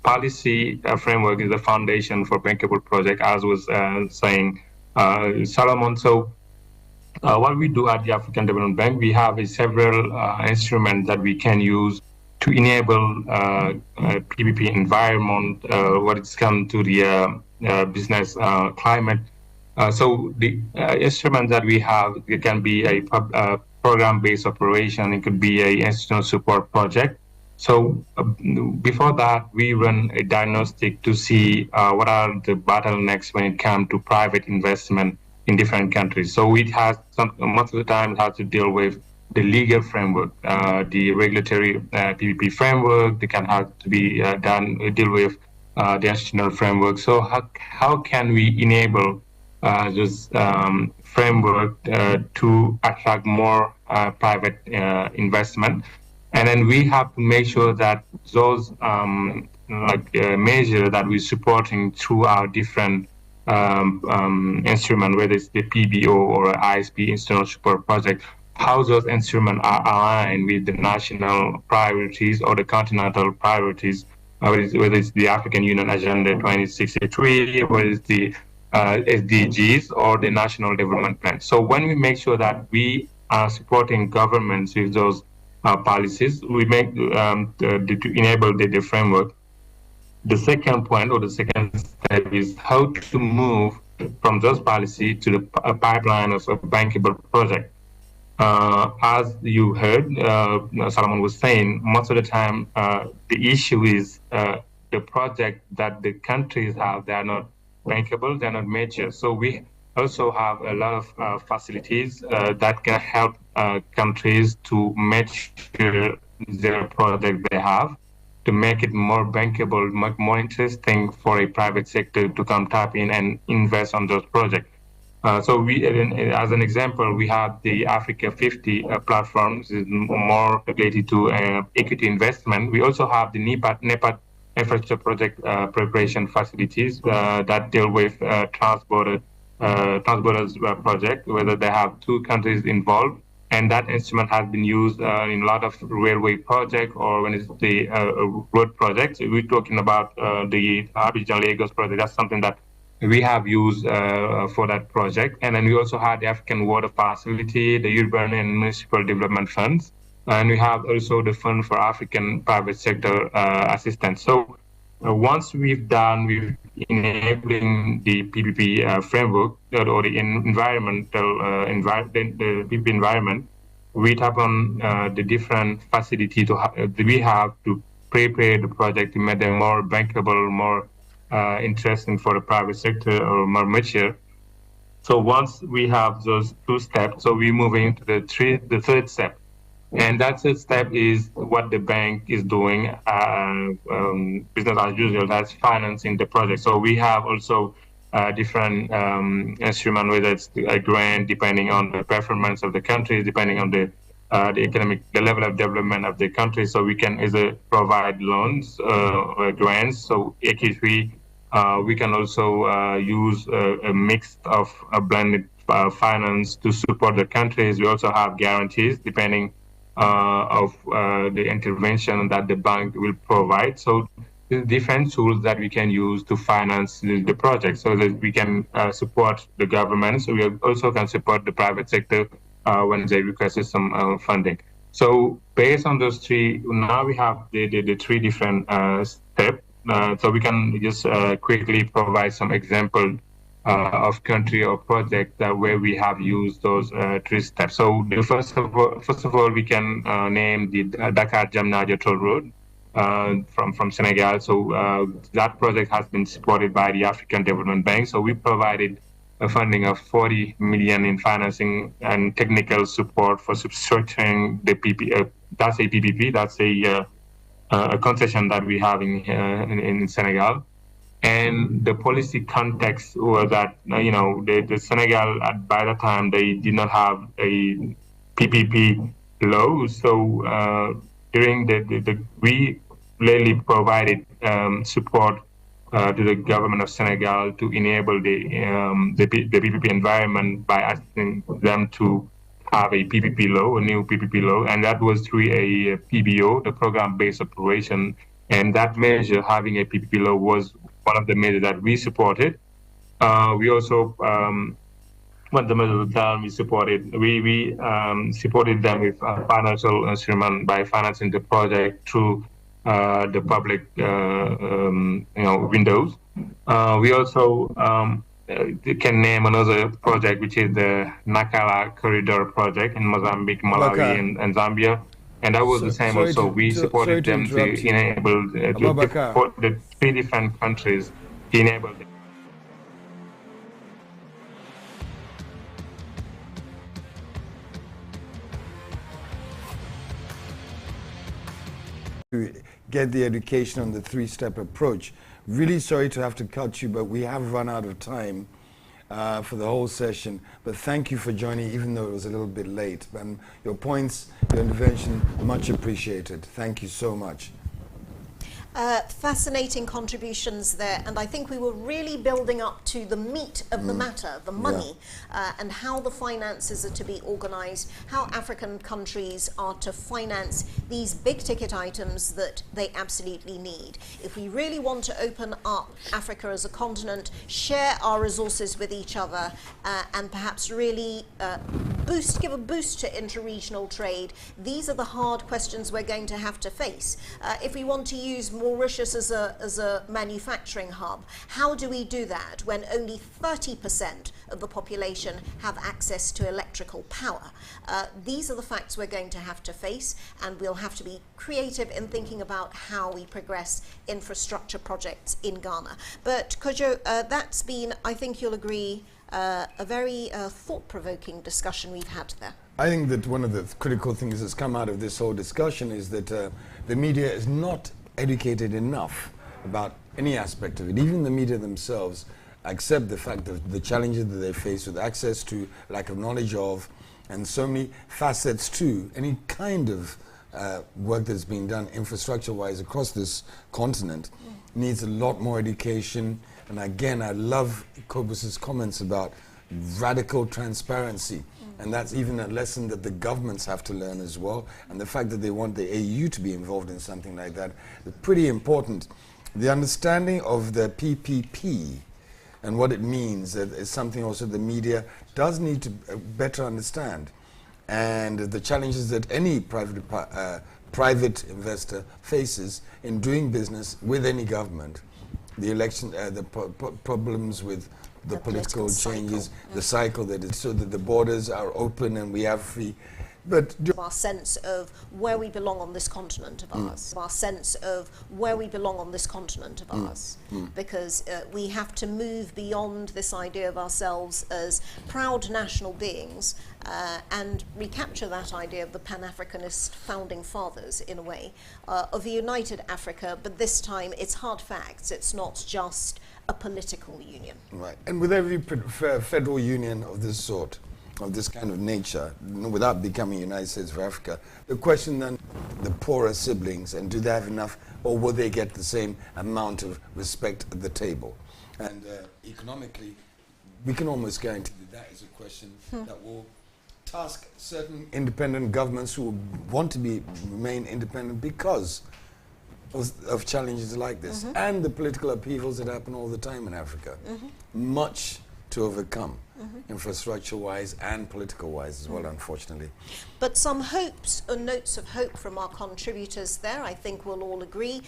policy framework is the foundation for bankable project, as was saying Solomon. So what we do at the African Development Bank, we have several instruments that we can use to enable PPP environment when it's come to the business climate. So the instruments that we have, it can be a program-based operation, it could be a institutional support project. So before that, we run a diagnostic to see what are the bottlenecks when it comes to private investment in different countries. So it has most of the time it has to deal with the legal framework, the regulatory PPP framework. They can have to be deal with the institutional framework. So how can we enable this framework to attract more private investment? And then we have to make sure that those measures that we're supporting through our different instrument, whether it's the PBO or ISP institutional support project, how those instruments are aligned with the national priorities or the continental priorities, whether it's the African Union Agenda 2063, whether it's the SDGs or the National Development Plan. So when we make sure that we are supporting governments with those policies, we make to enable the framework. The second point or the second step is how to move from those policies to the pipeline of a bankable project. As you heard, Solomon was saying, most of the time the issue is the project that the countries have, they are not bankable, they're not mature. So we also have a lot of facilities that can help countries to mature their project they have, to make it more bankable, more interesting for a private sector to come tap in and invest on those projects. So we, as an example, we have the Africa 50 platform, which is more related to equity investment. We also have the NEPAD infrastructure project preparation facilities that deal with transborders project, whether they have two countries involved. And that instrument has been used in a lot of railway projects, or when it's the road projects. We're talking about the Abidjan-Lagos project. That's something that we have used for that project. And then we also had the African Water Facility, the Urban and Municipal Development Funds. And we have also the Fund for African Private Sector Assistance. So once we've done with enabling the PPP framework or the environmental the PPP environment, we tap on the different facilities we have to prepare the project to make them more bankable, more interesting for the private sector or more mature. So once we have those two steps, so we move into the third step. And that third step is what the bank is doing, business as usual, that's financing the project. So we have also different instruments, whether it's a grant, depending on the performance of the country, depending on the the level of development of the country. So we can either provide loans or grants. So equity, we can also use a mix of a blended finance to support the countries. We also have guarantees depending of the intervention that the bank will provide. So different tools that we can use to finance the project so that we can support the government. So we also can support the private sector when they request some funding. So based on those three, now we have the three different steps. So we can just quickly provide some example of country or project where we have used those three steps. So first of all, we can name the Dakar Jamnaja Toll Road from Senegal. So that project has been supported by the African Development Bank. So we provided a funding of 40 million in financing and technical support for structuring the PP. That's a PPP. That's a concession that we have in Senegal. And the policy context was that, the Senegal, by the time, they did not have a PPP law. So during we really provided support to the government of Senegal to enable the PPP environment by asking them to have a PPP law, a new PPP law, and that was through a PBO, the program-based operation. And that measure, having a PPP law, was one of the measures that we supported. We also, when the measure was done, we supported them with a financial instrument by financing the project through the public, windows. We also can name another project, which is the Nakala Corridor project in Mozambique, Malawi, and Zambia. And that was the same also. We supported them to enable the three different countries to enable them. To get the education on the three-step approach. Really sorry to have to cut you, but we have run out of time for the whole session. But thank you for joining, even though it was a little bit late. And your points, your intervention, much appreciated. Thank you so much. Fascinating contributions there, and I think we were really building up to the meat of the matter, the money, and how the finances are to be organized, how African countries are to finance these big ticket items that they absolutely need. If we really want to open up Africa as a continent, share our resources with each other, and perhaps really give a boost to interregional trade, these are the hard questions we're going to have to face. If we want to use Mauritius as a manufacturing hub, how do we do that when only 30% of the population have access to electrical power? These are the facts we're going to have to face, and we'll have to be creative in thinking about how we progress infrastructure projects in Ghana. But Kojo, that's been, I think you'll agree, a very thought-provoking discussion we've had there. I think that one of the critical things that's come out of this whole discussion is that the media is not educated enough about any aspect of it. Even the media themselves accept the fact that the challenges that they face with access to, lack of knowledge of, and so many facets to any kind of work that's being done infrastructure-wise across this continent needs a lot more education. And again, I love Kobus's comments about radical transparency. And that's even a lesson that the governments have to learn as well. And the fact that they want the AU to be involved in something like that is pretty important. The understanding of the PPP and what it means is something also the media does need to better understand. And the challenges that any private investor faces in doing business with any government. The election, the problems with the political changes, the cycle that is, so that the borders are open and we have free. But our sense of where we belong on this continent of ours, our sense of where we belong on this continent of ours, because we have to move beyond this idea of ourselves as proud national beings and recapture that idea of the Pan-Africanist founding fathers, in a way, of a united Africa, but this time it's hard facts, it's not just a political union. Right, and with every federal union of this sort, of this kind of nature, without becoming United States of Africa, the question then, the poorer siblings, and do they have enough, or will they get the same amount of respect at the table? And economically, we can almost guarantee that is a question that will task certain independent governments who want to remain independent because of challenges like this, and the political upheavals that happen all the time in Africa. Much to overcome, infrastructure-wise and political-wise as well, unfortunately. But some hopes or notes of hope from our contributors there, I think we'll all agree,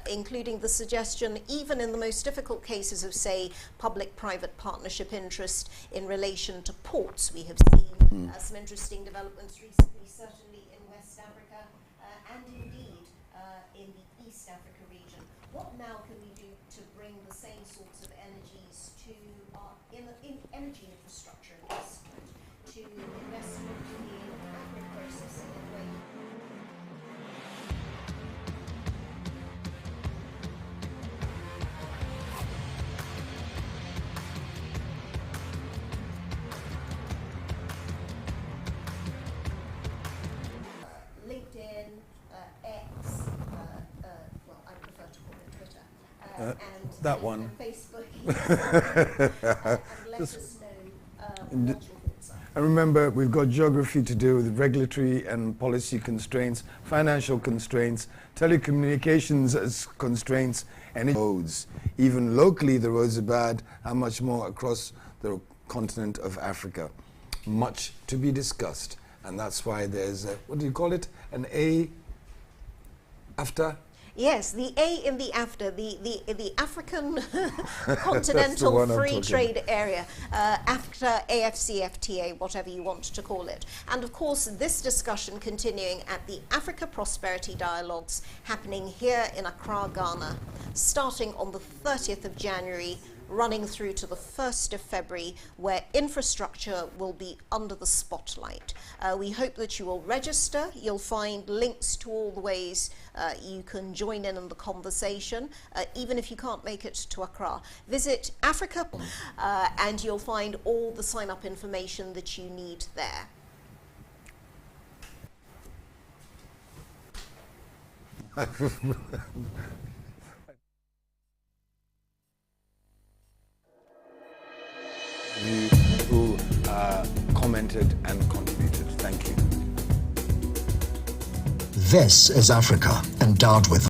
including the suggestion, even in the most difficult cases of, say, public-private partnership interest in relation to ports. We have seen some interesting developments recently, certainly in West Africa, and indeed in the East Africa region. What now can we do to bring the same sorts of energies to our in energy infrastructure investment, to investment in agro-processing and waste? LinkedIn, X, well, I prefer to call it Twitter, and that one. And Facebook, and let us know what your thoughts are. And remember, we've got geography to do with regulatory and policy constraints, financial constraints, telecommunications as constraints, and roads. Even locally, the roads are bad. How much more across the continent of Africa? Much to be discussed. And that's why there's, what do you call it? An A after? Yes, the A in the AFTA, the African Continental Free Trade Area, AFTA, AFCFTA, whatever you want to call it. And of course, this discussion continuing at the Africa Prosperity Dialogues happening here in Accra, Ghana, starting on the 30th of January, running through to the 1st of February, where infrastructure will be under the spotlight. We hope that you will register. You'll find links to all the ways you can join in the conversation, even if you can't make it to Accra. Visit Africa, and you'll find all the sign-up information that you need there. You who commented and contributed. Thank you. This is Africa, endowed with